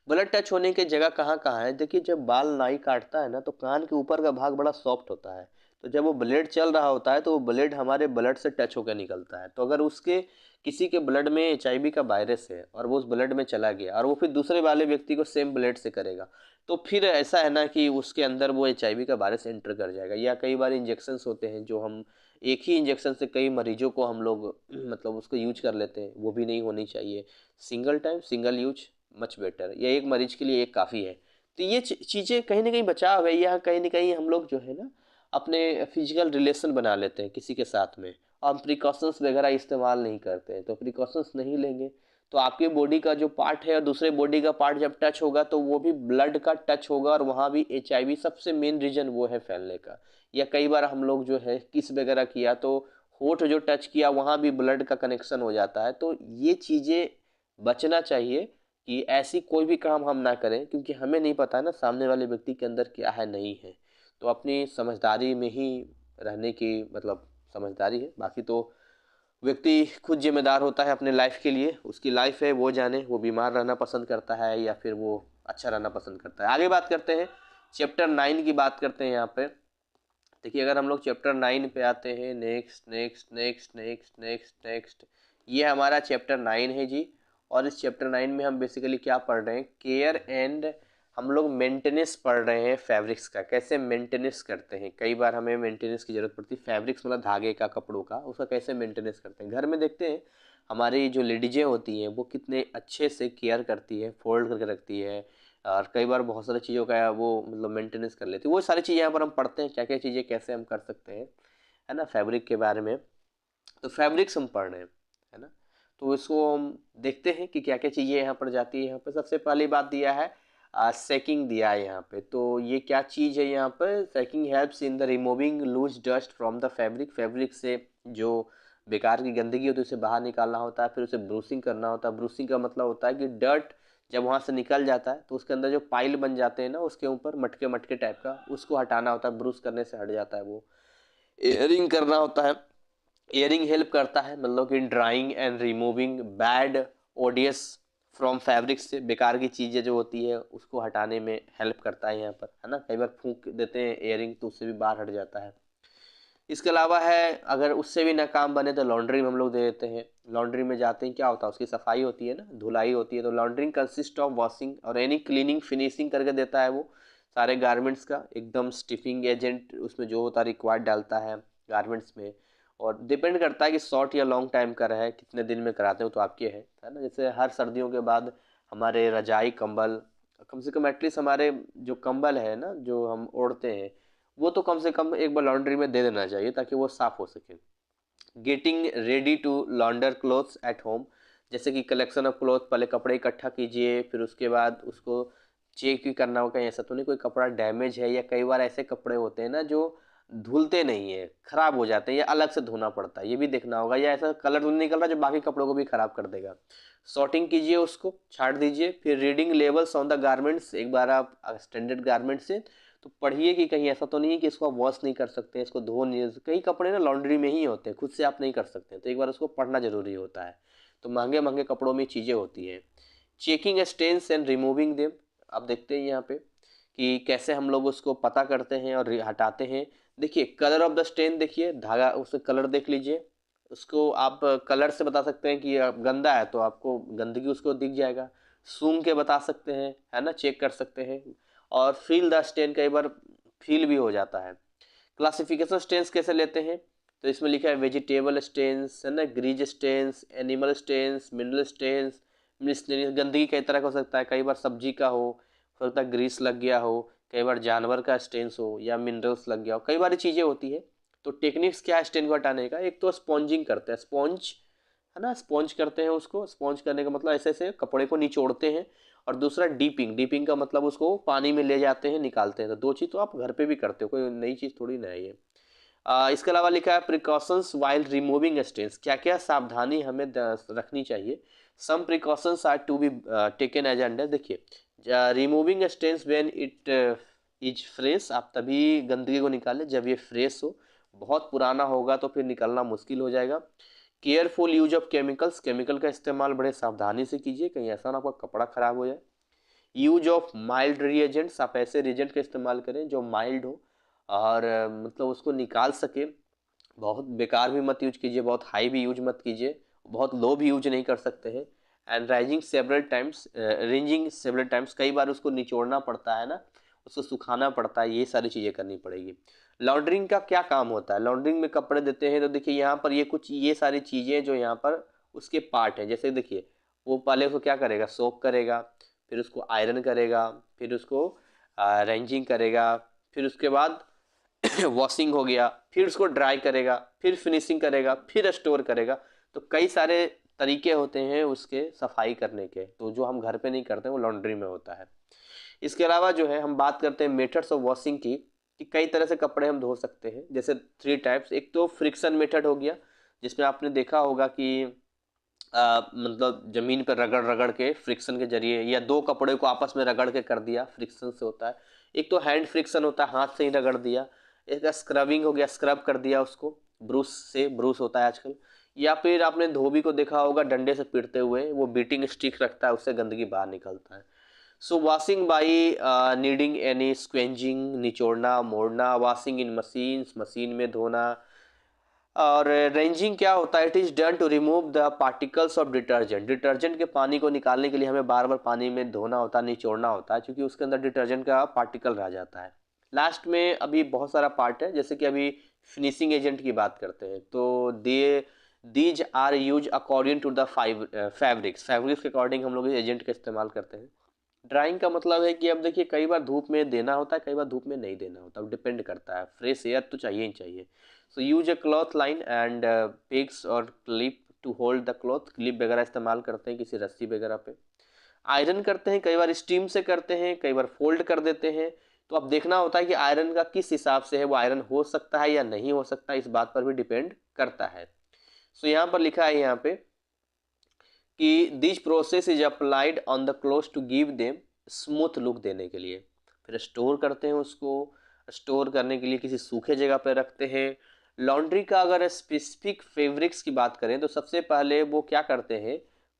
ब्लड टच होने की जगह कहाँ कहाँ है? देखिए जब बाल नाई काटता है ना, तो कान के ऊपर का भाग बड़ा सॉफ्ट होता है। तो जब वो ब्लेड चल रहा होता है तो वो ब्लेड हमारे ब्लड से टच होकर निकलता है। तो अगर उसके किसी के ब्लड में HIV का वायरस है और वो उस ब्लड में चला गया और वो फिर दूसरे वाले व्यक्ति को सेम ब्लड से करेगा, तो फिर ऐसा है ना कि उसके अंदर वो HIV का वायरस एंटर कर जाएगा। या कई बार इंजेक्शंस होते हैं जो हम एक ही इंजेक्शन से कई मरीजों को हम लोग मतलब उसको यूज कर लेते हैं, वो भी नहीं होनी चाहिए। Single time single use much better, या एक मरीज के लिए एक काफ़ी है। तो ये चीज़ें कहीं ना कहीं बचाव है, या कहीं ना कहीं हम लोग जो है ना अपने फिजिकल रिलेशन बना लेते हैं किसी के साथ में, और प्रिकॉशंस वगैरह इस्तेमाल नहीं करते हैं। तो प्रिकॉशंस नहीं लेंगे तो आपके बॉडी का जो पार्ट है और दूसरे बॉडी का पार्ट जब टच होगा तो वो भी ब्लड का टच होगा, और वहाँ भी HIV सबसे मेन रीजन वो है फैलने का। या कई बार हम लोग जो है किस वगैरह किया तो होठ जो टच किया वहाँ भी ब्लड का कनेक्शन हो जाता है। तो ये चीज़ें बचना चाहिए कि ऐसी कोई भी काम हम ना करें, क्योंकि हमें नहीं पता ना सामने वाले व्यक्ति के अंदर क्या है नहीं है। तो अपनी समझदारी में ही रहने की मतलब समझदारी है, बाकी तो व्यक्ति खुद जिम्मेदार होता है अपने लाइफ के लिए, उसकी लाइफ है वो जाने, वो बीमार रहना पसंद करता है या फिर वो अच्छा रहना पसंद करता है। आगे बात करते हैं, चैप्टर 9 की बात करते हैं यहाँ पे। देखिए अगर हम लोग चैप्टर 9 पे आते हैं, next next next next next next, ये हमारा चैप्टर 9 है जी। और इस चैप्टर 9 में हम बेसिकली क्या पढ़ रहे हैं, केयर एंड हम लोग मेंटेनेंस पढ़ रहे हैं फैब्रिक्स का, कैसे मेंटेनेंस करते हैं। कई बार हमें मेंटेनेंस की ज़रूरत पड़ती है, फैब्रिक्स मतलब धागे का, कपड़ों का, उसका कैसे मेंटेनेंस करते हैं। घर में देखते हैं हमारी जो लेडीजें होती हैं वो कितने अच्छे से केयर करती है, फोल्ड करके रखती है, और कई बार बहुत सारी चीज़ों का वो मतलब मेंटेनेंस कर लेती है। वो सारी चीज़ें यहाँ पर हम पढ़ते हैं, क्या क्या चीज़ें कैसे हम कर सकते हैं, है ना, फैब्रिक के बारे में। तो फैब्रिक्स हम पढ़ रहे हैं, है ना। तो इसको हम देखते हैं कि क्या क्या चीज़ें यहाँ पर जाती है। यहाँ पर सबसे पहली बात दिया है सेकिंग दिया है यहाँ पे। तो ये क्या चीज़ है यहाँ पर, soaking helps in the removing loose dust from the fabric. Fabric से जो बेकार की गंदगी होती है उसे बाहर निकालना होता है, फिर उसे ब्रूसिंग करना होता है। ब्रूसिंग का मतलब होता है कि डर्ट जब वहाँ से निकल जाता है तो उसके अंदर जो पाइल बन जाते हैं ना उसके ऊपर मटके मटके टाइप का, उसको हटाना होता है, ब्रूस करने से हट जाता है वो। एयरिंग करना होता है, एयरिंग हेल्प करता है मतलब कि drawing and removing bad ओडियस from fabric से, बेकार की चीज़ें जो होती है उसको हटाने में हेल्प करता है यहाँ पर, है ना। कई बार फूंक देते हैं एयरिंग तो उससे भी बाहर हट जाता है। इसके अलावा है अगर उससे भी ना काम बने तो लॉन्ड्री में हम लोग दे देते हैं। लॉन्ड्री में जाते हैं क्या होता है, उसकी सफाई होती है ना, धुलाई होती है। तो लॉन्ड्रिंग कंसिस्ट ऑफ वॉशिंग और एनी क्लीनिंग फिनिशिंग करके देता है वो सारे गारमेंट्स का, एकदम स्टिफिंग एजेंट उसमें जो होता है रिक्वायर्ड डालता है गारमेंट्स में। और डिपेंड करता है कि शॉर्ट या लॉन्ग टाइम का रहे, कितने दिन में कराते हो तो आपके है ना। जैसे हर सर्दियों के बाद हमारे रजाई कंबल, कम से कम एटलीस्ट हमारे जो कंबल है ना जो हम ओढ़ते हैं वो तो कम से कम एक बार लॉन्ड्री में दे देना चाहिए ताकि वो साफ़ हो सके। Getting ready to launder clothes at home, जैसे कि कलेक्शन ऑफ क्लोथ, पहले कपड़े इकट्ठा कीजिए, फिर उसके बाद उसको चेक भी करना होगा कहीं ऐसा तो नहीं कोई कपड़ा डैमेज है। या कई बार ऐसे कपड़े होते हैं ना जो धुलते नहीं है, ख़राब हो जाते हैं, या अलग से धोना पड़ता है, ये भी देखना होगा। या ऐसा कलर तो नहीं निकल रहा जो बाकी कपड़ों को भी ख़राब कर देगा। सॉर्टिंग कीजिए, उसको छाट दीजिए। फिर reading labels on the garments, एक बार आप स्टैंडर्ड गारमेंट से तो पढ़िए कि कहीं ऐसा तो नहीं है कि इसको आप वॉश नहीं कर सकते, इसको धो नहीं, कई कपड़े ना लॉन्ड्री में ही होते हैं, खुद से आप नहीं कर सकते, तो एक बार उसको पढ़ना जरूरी होता है। तो महंगे महंगे कपड़ों में चीज़ें होती हैं। Checking stains and removing them, आप देखते हैं यहाँ पे कि कैसे हम लोग उसको पता करते हैं और हटाते हैं। देखिए कलर ऑफ द स्टेन, देखिए धागा उसका कलर देख लीजिए, उसको आप कलर से बता सकते हैं कि गंदा है तो आपको गंदगी उसको दिख जाएगा। सूंघ के बता सकते हैं, है ना, चेक कर सकते हैं। और फील द स्टेन, कई बार फील भी हो जाता है। क्लासिफिकेशन स्टेन्स कैसे लेते हैं, तो इसमें लिखा है वेजिटेबल स्टेन्स, है ना, grease stains, animal stains, mineral stains. गंदगी कई तरह का हो सकता है, कई बार सब्जी का हो सकता है, ग्रीस लग गया हो, कई बार जानवर का स्टेन्स हो, या मिनरल्स लग गया हो, कई बार चीज़ें होती है। तो टेक्निक्स क्या है स्टेन को हटाने का, एक तो स्पॉन्जिंग करते हैं, स्पॉन्ज, है ना, स्पॉन्ज करते हैं उसको। स्पॉन्ज करने का मतलब ऐसे ऐसे कपड़े को निचोड़ते हैं। और दूसरा डीपिंग, डीपिंग का मतलब उसको पानी में ले जाते हैं, निकालते हैं। तो दो चीज़ तो आप घर पे भी करते हो, कोई नई चीज़ थोड़ी ना है ये। इसके अलावा लिखा है प्रिकॉशंस वाइल रिमूविंग स्टेन्स, क्या क्या सावधानी हमें रखनी चाहिए। Some precautions are to be taken as under, देखिए removing stains when it is fresh, आप तभी गंदगी को निकालें जब ये फ्रेश हो। बहुत पुराना होगा तो फिर निकलना मुश्किल हो जाएगा। Careful use of chemicals, chemical का इस्तेमाल बड़े सावधानी से कीजिए, कहीं ऐसा ना आपका कपड़ा खराब हो जाए। यूज ऑफ माइल्ड रिएजेंट्स, आप ऐसे रिएजेंट का इस्तेमाल करें जो माइल्ड हो और मतलब उसको निकाल सके। बहुत बेकार भी मत यूज कीजिए, बहुत हाई भी यूज मत कीजिए, बहुत लो भी यूज नहीं कर सकते हैं। And rising several times, ranging several times, कई बार उसको निचोड़ना पड़ता है ना, उसको सुखाना पड़ता है, ये सारी चीज़ें करनी पड़ेगी। लॉन्ड्रिंग का क्या काम होता है, लॉन्ड्रिंग में कपड़े देते हैं तो देखिए यहाँ पर ये कुछ ये सारी चीज़ें जो यहाँ पर उसके पार्ट हैं, जैसे देखिए वो पहले उसको क्या करेगा, सोक करेगा, फिर उसको आयरन करेगा, फिर उसको रेंजिंग करेगा, फिर उसके बाद वॉशिंग हो गया, फिर उसको ड्राई करेगा, फिर फिनिशिंग करेगा, फिर स्टोर करेगा। तो कई सारे तरीके होते हैं उसके सफाई करने के, तो जो हम घर पे नहीं करते वो लॉन्ड्री में होता है। इसके अलावा जो है हम बात करते हैं मेथड्स ऑफ वॉशिंग की, कि कई तरह से कपड़े हम धो सकते हैं, जैसे 3 टाइप्स। एक तो फ्रिक्शन मेथड हो गया, जिसमें आपने देखा होगा कि मतलब ज़मीन पर रगड़ रगड़ के फ्रिक्शन के जरिए, या दो कपड़े को आपस में रगड़ के कर दिया, फ्रिक्शन से होता है। एक तो हैंड फ्रिक्शन होता है, हाथ से ही रगड़ दिया। एक स्क्रबिंग हो गया, स्क्रब कर दिया उसको ब्रूस से, ब्रूस होता है आजकल। या फिर आपने धोबी को देखा होगा डंडे से पीटते हुए, वो बीटिंग स्टिक रखता है, उससे गंदगी बाहर निकलता है। So washing by kneading any squeezing, निचोड़ना मोड़ना, वॉशिंग इन मशीन्स, मशीन में धोना। और रेंजिंग क्या होता है, it is done to remove the particles of detergent. Detergent के पानी को निकालने के लिए हमें बार बार पानी में धोना होता है, निचोड़ना होता है, क्योंकि उसके अंदर डिटर्जेंट का पार्टिकल रह जाता है। लास्ट में अभी बहुत सारा पार्ट है, जैसे कि अभी फिनिशिंग एजेंट की बात करते हैं, तो these are use according to the fabrics के अकॉर्डिंग हम लोग इस एजेंट का इस्तेमाल करते हैं। ड्राइंग का मतलब है कि अब देखिए कई बार धूप में देना होता है, कई बार धूप में नहीं देना होता, अब डिपेंड करता है, फ्रेश एयर तो चाहिए ही चाहिए। So use a cloth line and pegs और clip to hold the cloth. Clip वगैरह इस्तेमाल करते हैं किसी रस्सी वगैरह पे। आयरन करते हैं, कई बार स्टीम से करते हैं, कई बार फोल्ड कर देते हैं। तो अब देखना होता है कि आयरन का किस हिसाब से है, वो आयरन हो सकता है या नहीं हो सकता, इस बात पर भी डिपेंड करता है। सो यहाँ पर लिखा है यहाँ पे कि this process is applied on the cloth to give them smooth look देने के लिए। फिर स्टोर करते हैं उसको, स्टोर करने के लिए किसी सूखे जगह पर रखते हैं। लॉन्ड्री का अगर स्पेसिफिक फैब्रिक्स की बात करें तो सबसे पहले वो क्या करते हैं,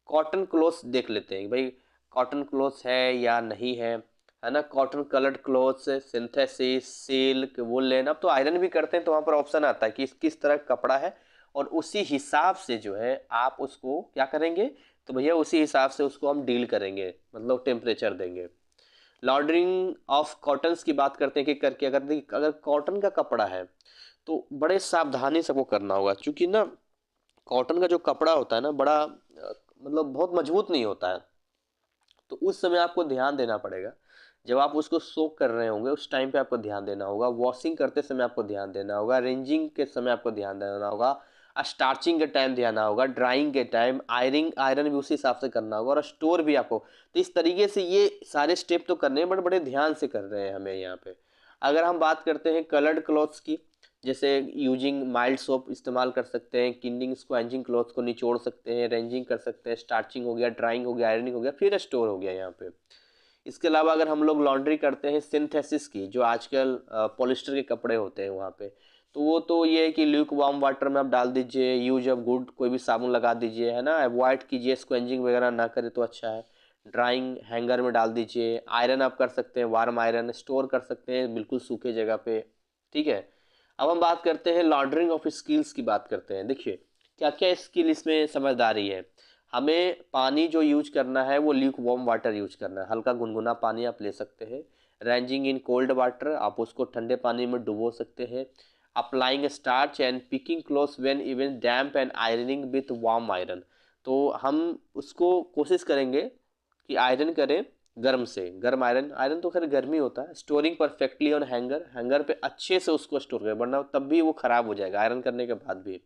कॉटन क्लोथ्स देख लेते हैं भाई कॉटन क्लोथ्स है या नहीं है ना। Cotton coloured clothes, synthesis, silk, woollen. अब तो आयरन भी करते हैं तो वहाँ पर ऑप्शन आता है कि किस तरह का कपड़ा है, और उसी हिसाब से जो है आप उसको क्या करेंगे, तो भैया उसी हिसाब से उसको हम डील करेंगे, मतलब टेम्परेचर देंगे। लॉन्ड्रिंग ऑफ कॉटन्स की बात करते हैं कि करके, अगर कॉटन का कपड़ा है तो बड़े सावधानी से वो करना होगा, क्योंकि ना कॉटन का जो कपड़ा होता है ना बड़ा मतलब बहुत मजबूत नहीं होता है। तो उस समय आपको ध्यान देना पड़ेगा, जब आप उसको सोक कर रहे होंगे उस टाइम पे आपको ध्यान देना होगा, वॉशिंग करते समय आपको ध्यान देना होगा, रेंजिंग के समय आपको ध्यान देना होगा, स्टार्चिंग के टाइम ध्यान देना होगा, ड्राइंग के टाइम, आयरन भी उसी हिसाब से करना होगा, और स्टोर भी आपको। तो इस तरीके से ये सारे स्टेप तो करने हैं, बट बड़े ध्यान से कर रहे हैं हमें यहाँ पे। अगर हम बात करते हैं कलर्ड क्लॉथ्स की, जैसे यूजिंग माइल्ड सोप इस्तेमाल कर सकते हैं, किंडिंग स्क्वेंजिंग क्लॉथ को निचोड़ सकते हैं, रेंजिंग कर सकते हैं, स्टार्चिंग हो गया, ड्राइंग हो गया, आयरनिंग हो गया, फिर स्टोर हो गया यहाँ पे। इसके अलावा अगर हम लोग लॉन्ड्री करते हैं सिंथेसिस की, जो आजकल पॉलिस्टर के कपड़े होते हैं वहाँ पे, तो वो तो ये है कि ल्यूक वार्म वाटर में आप डाल दीजिए, यूज ऑफ गुड कोई भी साबुन लगा दीजिए, है ना, अवॉइड कीजिए, स्क्वेंजिंग वगैरह ना करे तो अच्छा है। ड्राइंग हैंगर में डाल दीजिए, आयरन आप कर सकते हैं, वार्म आयरन, स्टोर कर सकते हैं बिल्कुल सूखे जगह पे। ठीक है। अब हम बात करते हैं लॉन्ड्रिंग ऑफ स्किल्स की बात करते हैं। देखिए क्या क्या स्किल इसमें समझदारी है। हमें पानी जो यूज करना है वो ल्यूक वार्म वाटर यूज करना है, हल्का गुनगुना पानी आप ले सकते हैं। रेंजिंग इन कोल्ड वाटर, आप उसको ठंडे पानी में डुबो सकते हैं। Applying starch and picking clothes when even damp and ironing with warm iron. तो हम उसको कोशिश करेंगे कि आयरन करें गर्म से, गर्म आयरन, आयरन तो खैर गर्मी होता है। Storing perfectly on hanger, hanger पे अच्छे से उसको स्टोर करें, वरना तब भी वो ख़राब हो जाएगा आयरन करने के बाद भी।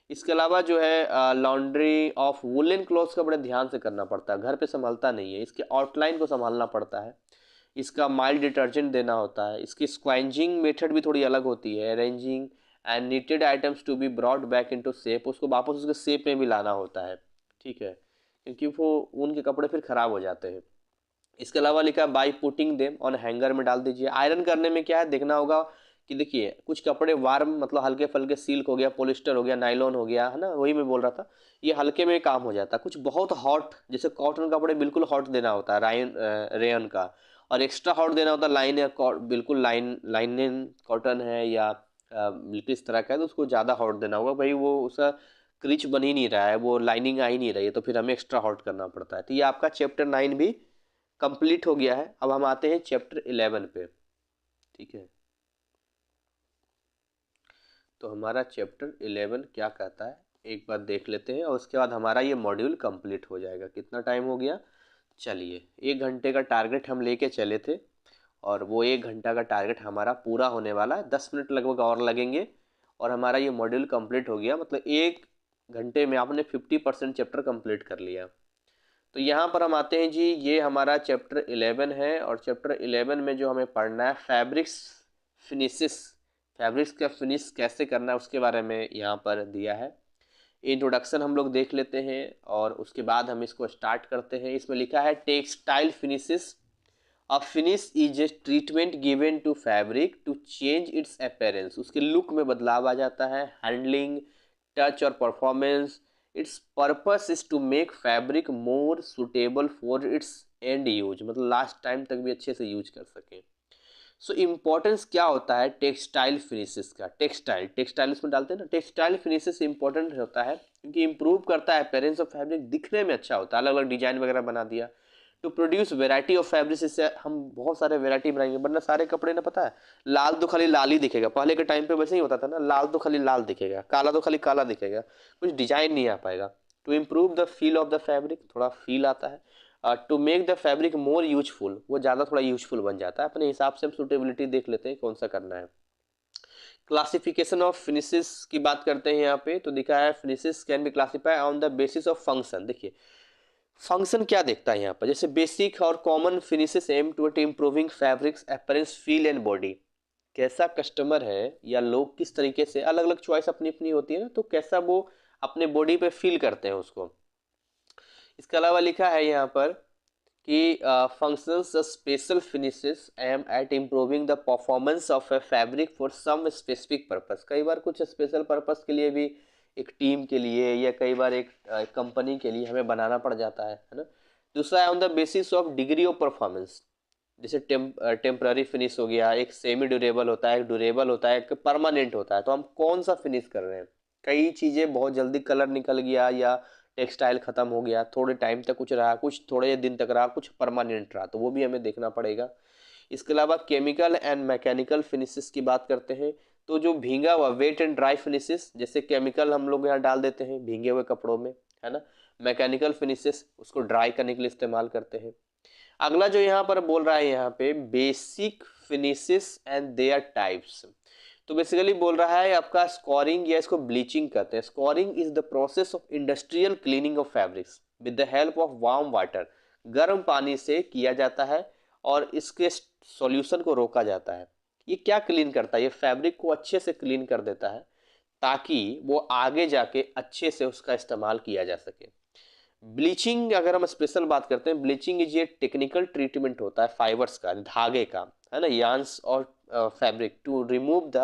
इसके अलावा जो है लॉन्ड्री ऑफ वुलन क्लॉथ्स का बड़े ध्यान से करना पड़ता है, घर पे संभालता नहीं है, इसके आउटलाइन को संभालना पड़ता है, इसका माइल्ड डिटर्जेंट देना होता है, इसकी स्क्वेंजिंग मेथड भी थोड़ी अलग होती है, arranging and knitted items to be brought back into shape, उसको वापस उसके शेप में भी लाना होता है। ठीक है, क्योंकि वो ऊन के कपड़े फिर ख़राब हो जाते हैं। इसके अलावा लिखा है by putting them on hanger में डाल दीजिए। आयरन करने में क्या है देखना होगा कि देखिए कुछ कपड़े वार्म मतलब हल्के फल्के, सिल्क हो गया, पॉलिस्टर हो गया, नायलॉन हो गया, है ना, वही मैं बोल रहा था, ये हल्के में काम हो जाता है। कुछ बहुत हॉट जैसे कॉटन कपड़े बिल्कुल हॉट देना होता है, रेयन का, और एक्स्ट्रा हॉट देना होता है लाइन या बिल्कुल लाइन कॉटन है या बिल्कुल इस तरह का है, तो उसको ज़्यादा हॉट देना होगा भाई, वो उसका क्रिच बन ही नहीं रहा है, वो लाइनिंग आ ही नहीं रही है, तो फिर हमें एक्स्ट्रा हॉट करना पड़ता है। तो ये आपका चैप्टर 9 भी कंप्लीट हो गया है। अब हम आते हैं चैप्टर 11 पे, ठीक है। तो हमारा चैप्टर 11 क्या कहता है एक बार देख लेते हैं और उसके बाद हमारा ये मॉड्यूल कंप्लीट हो जाएगा। कितना टाइम हो गया, चलिए 1 घंटे का टारगेट हम लेके चले थे और वो 1 घंटा का टारगेट हमारा पूरा होने वाला है। 10 मिनट लगभग और लगेंगे और हमारा ये मॉड्यूल कंप्लीट हो गया। मतलब 1 घंटे में आपने 50% चैप्टर कंप्लीट कर लिया। तो यहाँ पर हम आते हैं जी, ये हमारा चैप्टर 11 है और चैप्टर 11 में जो हमें पढ़ना है फैब्रिक्स फिनिशेस, फैब्रिक्स का फिनिश कैसे करना है उसके बारे में यहाँ पर दिया है। इंट्रोडक्शन हम लोग देख लेते हैं और उसके बाद हम इसको स्टार्ट करते हैं। इसमें लिखा है textile finishes, a finish is a treatment given to fabric to change its appearance. उसके लुक में बदलाव आ जाता है, हैंडलिंग, टच और performance. Its purpose is to make fabric more suitable for its end use, मतलब लास्ट टाइम तक भी अच्छे से यूज कर सकें। सो इम्पोर्टेंस क्या होता है टेक्सटाइल फिनिशेस का, टेक्सटाइल टेक्सटाइल उसमें डालते हैं ना, टेक्सटाइल फिनिशेस इंपॉर्टेंट होता है क्योंकि इंप्रूव करता है अपीयरेंस ऑफ फैब्रिक, दिखने में अच्छा होता है, अलग अलग डिजाइन वगैरह बना दिया। To produce variety of fabrics, इससे हम बहुत सारे वेराइटी बनाएंगे, वरना सारे कपड़े ना पता है लाल तो खाली लाल ही दिखेगा। पहले के टाइम पे वैसे ही होता था ना, लाल तो खाली लाल दिखेगा, काला तो खाली काला दिखेगा, कुछ डिजाइन नहीं आ पाएगा। To improve the feel of the fabric, थोड़ा फील आता है। To make the fabric more useful, वो ज़्यादा थोड़ा यूजफुल बन जाता है। अपने हिसाब से हम सुटेबिलिटी देख लेते हैं कौन सा करना है। क्लासिफिकेशन ऑफ फिनिशेस की बात करते हैं यहाँ पे, तो दिखा है finishes can be classify on the basis of function. देखिए फंक्शन क्या देखता है यहाँ पर, जैसे बेसिक और common finishes aim toward improving fabrics appearance feel and body. कैसा कस्टमर है या लोग किस तरीके से, अलग अलग चॉइस अपनी अपनी होती है ना, तो कैसा वो अपने बॉडी पे फील करते हैं उसको। इसके अलावा लिखा है यहाँ पर कि functions the special finishes aim at improving the performance of a fabric for some specific purpose। कई बार कुछ स्पेशल पर्पस के लिए भी, एक टीम के लिए या कई बार एक कंपनी के लिए हमें बनाना पड़ जाता है ना। दूसरा है on the basis of degree of performance, जैसे टेम्पररी फिनिश हो गया, एक सेमी ड्यूरेबल होता है, एक ड्यूरेबल होता है, एक परमानेंट होता है। तो हम कौन सा फिनिश कर रहे हैं, कई चीज़ें बहुत जल्दी कलर निकल गया या टेक्सटाइल ख़त्म हो गया, थोड़े टाइम तक कुछ रहा, कुछ थोड़े दिन तक रहा, कुछ परमानेंट रहा, तो वो भी हमें देखना पड़ेगा। इसके अलावा केमिकल एंड मैकेनिकल फिनिशेस की बात करते हैं, तो जो भींगा हुआ वेट एंड ड्राई फिनिशेस, जैसे केमिकल हम लोग यहाँ डाल देते हैं भींगे हुए कपड़ों में, है ना। मैकेनिकल फिनिशेस उसको ड्राई करने के लिए इस्तेमाल करते हैं। अगला जो यहाँ पर बोल रहा है यहाँ पे basic finishes and there types, तो बेसिकली बोल रहा है आपका स्कोरिंग या इसको ब्लीचिंग कहते हैं। Scoring is the process of industrial cleaning of fabrics with the help of warm water, गर्म पानी से किया जाता है और इसके सॉल्यूशन को रोका जाता है। ये क्या क्लीन करता है, ये फैब्रिक को अच्छे से क्लीन कर देता है ताकि वो आगे जाके अच्छे से उसका इस्तेमाल किया जा सके। ब्लीचिंग अगर हम स्पेशल बात करते हैं, ब्लीचिंग इज ये टेक्निकल ट्रीटमेंट होता है फाइबर्स का, धागे का, है ना, यार्न्स और फैब्रिक टू रिमूव द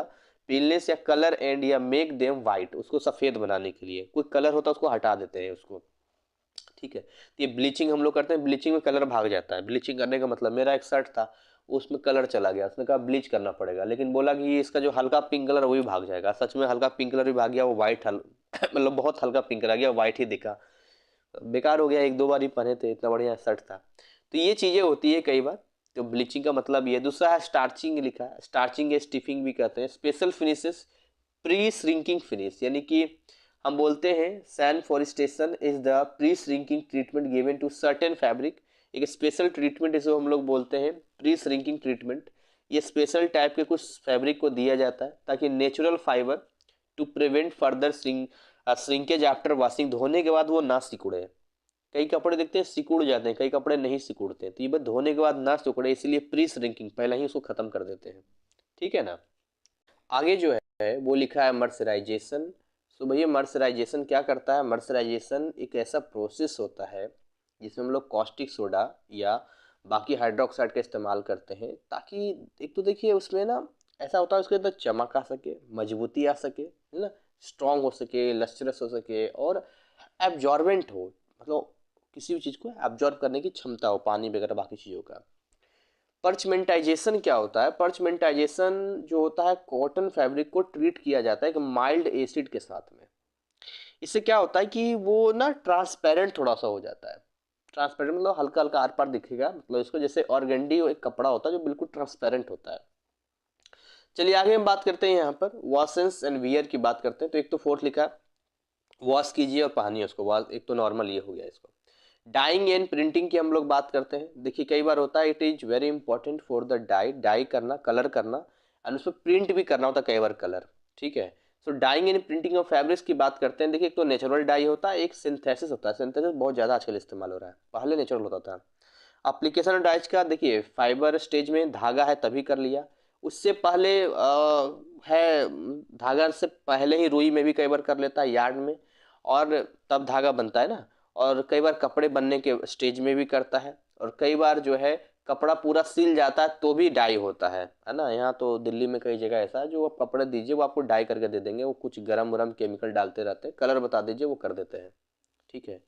पीलनेस या कलर एंड या मेक देम वाइट, उसको सफ़ेद बनाने के लिए कोई कलर होता है उसको हटा देते हैं उसको, ठीक है। तो ये ब्लीचिंग हम लोग करते हैं, ब्लीचिंग में कलर भाग जाता है। ब्लीचिंग करने का मतलब, मेरा एक शर्ट था उसमें कलर चला गया, उसने कहा ब्लीच करना पड़ेगा, लेकिन बोला कि इसका जो हल्का पिंक कलर वो भी भाग जाएगा। सच में हल्का पिंक कलर भी भाग गया, वो वाइट मतलब बहुत हल्का पिंक रह गया, वाइट ही दिखा, बेकार हो गया। 1-2 बार ही पहने थे, इतना बढ़िया शर्ट था। तो ये चीज़ें होती है कई बार, तो ब्लीचिंग का मतलब ये। दूसरा है स्टार्चिंग, लिखा है स्टार्चिंग या स्टिफिंग भी कहते हैं। Special finishes pre shrinking finish, यानी कि हम बोलते हैं sanforization is the pre shrinking treatment given to certain fabric. एक स्पेशल ट्रीटमेंट इसको हम लोग बोलते हैं प्री श्रिंकिंग ट्रीटमेंट। ये स्पेशल टाइप के कुछ फैब्रिक को दिया जाता है ताकि natural fibre to prevent further shrinkage after washing, धोने के बाद वो ना सिकुड़े। कई कपड़े देखते हैं सिकुड़ जाते हैं, कई कपड़े नहीं सिकुड़ते हैं, तो ये बस धोने के बाद ना सिकुड़े इसलिए प्री श्रिंकिंग पहले ही उसको खत्म कर देते हैं, ठीक है ना। आगे जो है वो लिखा है मर्सराइजेशन। तो भैया मर्सराइजेशन क्या करता है, मर्सराइजेशन एक ऐसा प्रोसेस होता है जिसमें हम लोग कॉस्टिक सोडा या बाकी हाइड्रोक्साइड का इस्तेमाल करते हैं ताकि, एक तो देखिए उसमें ना ऐसा होता है उसके अंदर चमक आ सके, मजबूती आ सके, है ना, स्ट्रॉन्ग हो सके, लस्ट्रस हो सके और एब्जॉर्बेंट हो, मतलब किसी भी चीज़ को एब्जॉर्ब करने की क्षमता हो, पानी वगैरह बाकी चीज़ों का। पर्चमेंटाइजेशन क्या होता है, पर्चमेंटाइजेशन जो होता है कॉटन फैब्रिक को ट्रीट किया जाता है एक माइल्ड एसिड के साथ में। इससे क्या होता है कि वो ना ट्रांसपेरेंट थोड़ा सा हो जाता है, ट्रांसपेरेंट मतलब हल्का हल्का आर पार दिखेगा, मतलब इसको जैसे ऑर्गेंडी एक कपड़ा होता है जो बिल्कुल ट्रांसपेरेंट होता है। चलिए आगे हम बात करते हैं, यहाँ पर वॉशेस एंड वियर की बात करते हैं। तो एक तो फोर्थ लिखा है वॉश कीजिए और पहनिए उसको, वॉश एक तो नॉर्मल ये हो गया इसको। डाइंग एंड प्रिंटिंग की हम लोग बात करते हैं। देखिए कई बार होता है it is very important for the dye करना, कलर करना, एंड उसमें प्रिंट भी करना होता है कई बार कलर, ठीक है। So dyeing and printing of fabrics की बात करते हैं। देखिए एक तो नेचुरल डाई होता है, एक सिंथेसिस होता है। सिंथेसिस बहुत ज़्यादा आजकल इस्तेमाल हो रहा है, पहले नेचुरल होता था। एप्लीकेशन ऑफ डाइज का देखिए फाइबर स्टेज में धागा है तभी कर लिया, उससे पहले है धागा से पहले ही रुई में भी कई बार कर लेता है, यार्न में, और तब धागा बनता है ना। और कई बार कपड़े बनने के स्टेज में भी करता है, और कई बार जो है कपड़ा पूरा सिल जाता है तो भी डाई होता है ना। यहाँ तो दिल्ली में कई जगह ऐसा है जो आप कपड़े दीजिए वो आपको डाई करके दे देंगे, वो कुछ गरम वरम केमिकल डालते रहते हैं, कलर बता दीजिए वो कर देते हैं, ठीक है।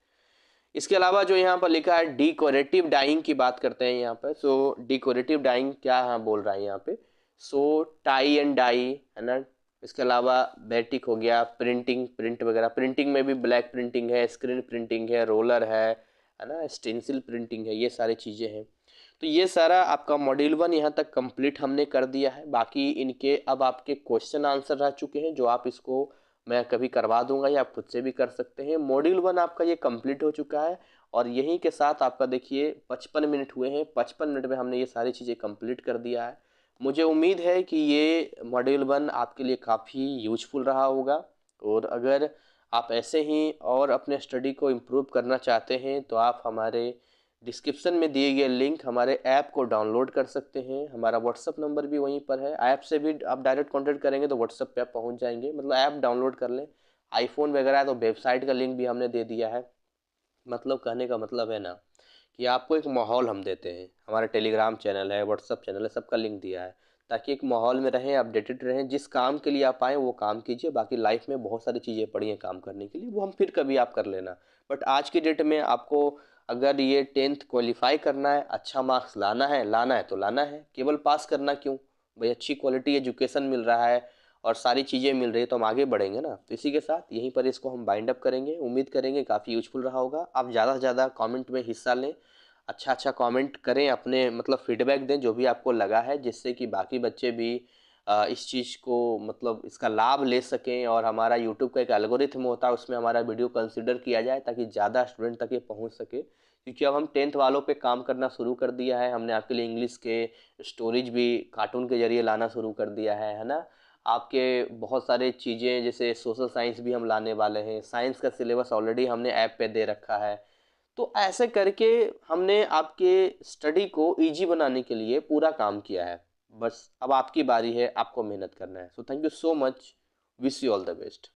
इसके अलावा जो यहाँ पर लिखा है डिकोरेटिव डाइंग की बात करते हैं यहाँ पर। सो डिकोरेटिव डाइंग क्या हाँ बोल रहा है यहाँ पे, सो टाई एंड डाई है ना। इसके अलावा बैटिक हो गया, प्रिंटिंग, प्रिंट वगैरह, प्रिंटिंग में भी ब्लैक प्रिंटिंग है, स्क्रीन प्रिंटिंग है, रोलर है ना, स्टेंसिल प्रिंटिंग है, ये सारी चीज़ें हैं। तो ये सारा आपका मॉड्यूल 1 यहाँ तक कंप्लीट हमने कर दिया है। बाकी इनके अब आपके क्वेश्चन आंसर रह चुके हैं जो आप इसको मैं कभी करवा दूंगा या आप खुद से भी कर सकते हैं। मॉड्यूल 1 आपका ये कंप्लीट हो चुका है, और यहीं के साथ आपका देखिए 55 मिनट हुए हैं। 55 मिनट में हमने ये सारी चीज़ें कंप्लीट कर दिया है। मुझे उम्मीद है कि ये मॉड्यूल 1 आपके लिए काफ़ी यूजफुल रहा होगा, और अगर आप ऐसे ही और अपने स्टडी को इम्प्रूव करना चाहते हैं तो आप हमारे डिस्क्रिप्शन में दिए गए लिंक हमारे ऐप को डाउनलोड कर सकते हैं। हमारा व्हाट्सअप नंबर भी वहीं पर है, ऐप से भी आप डायरेक्ट कांटेक्ट करेंगे तो व्हाट्सअप पे आप पहुंच जाएंगे, मतलब ऐप डाउनलोड कर लें। आईफोन वगैरह है तो वेबसाइट का लिंक भी हमने दे दिया है। मतलब कहने का मतलब है ना कि आपको एक माहौल हम देते हैं, हमारा टेलीग्राम चैनल है, व्हाट्सअप चैनल है, सबका लिंक दिया है, ताकि एक माहौल में रहें, अपडेटेड रहें। जिस काम के लिए आप आएँ वो काम कीजिए, बाकी लाइफ में बहुत सारी चीज़ें पड़ी हैं काम करने के लिए, वो हम फिर कभी आप कर लेना। बट आज की डेट में आपको अगर ये 10th क्वालिफाई करना है, अच्छा मार्क्स लाना है तो लाना है, केवल पास करना क्यों भाई। अच्छी क्वालिटी एजुकेशन मिल रहा है और सारी चीज़ें मिल रही है तो हम आगे बढ़ेंगे ना। तो इसी के साथ यहीं पर इसको हम बाइंड अप करेंगे। उम्मीद करेंगे काफ़ी यूजफुल रहा होगा। आप ज़्यादा से ज़्यादा कमेंट में हिस्सा लें, अच्छा अच्छा कमेंट करें, अपने मतलब फीडबैक दें जो भी आपको लगा है, जिससे कि बाकी बच्चे भी इस चीज़ को मतलब इसका लाभ ले सकें, और हमारा यूट्यूब का एक एल्गोरिथम होता है उसमें हमारा वीडियो कंसिडर किया जाए ताकि ज़्यादा स्टूडेंट तक ये पहुंच सके। क्योंकि अब हम 10th वालों पे काम करना शुरू कर दिया है, हमने आपके लिए इंग्लिश के स्टोरीज भी कार्टून के जरिए लाना शुरू कर दिया है ना। आपके बहुत सारे चीज़ें जैसे सोशल साइंस भी हम लाने वाले हैं, साइंस का सिलेबस ऑलरेडी हमने ऐप पे दे रखा है। तो ऐसे करके हमने आपके स्टडी को इजी बनाने के लिए पूरा काम किया है। बस अब आपकी बारी है, आपको मेहनत करना है। So thank you so much, wish you all the best.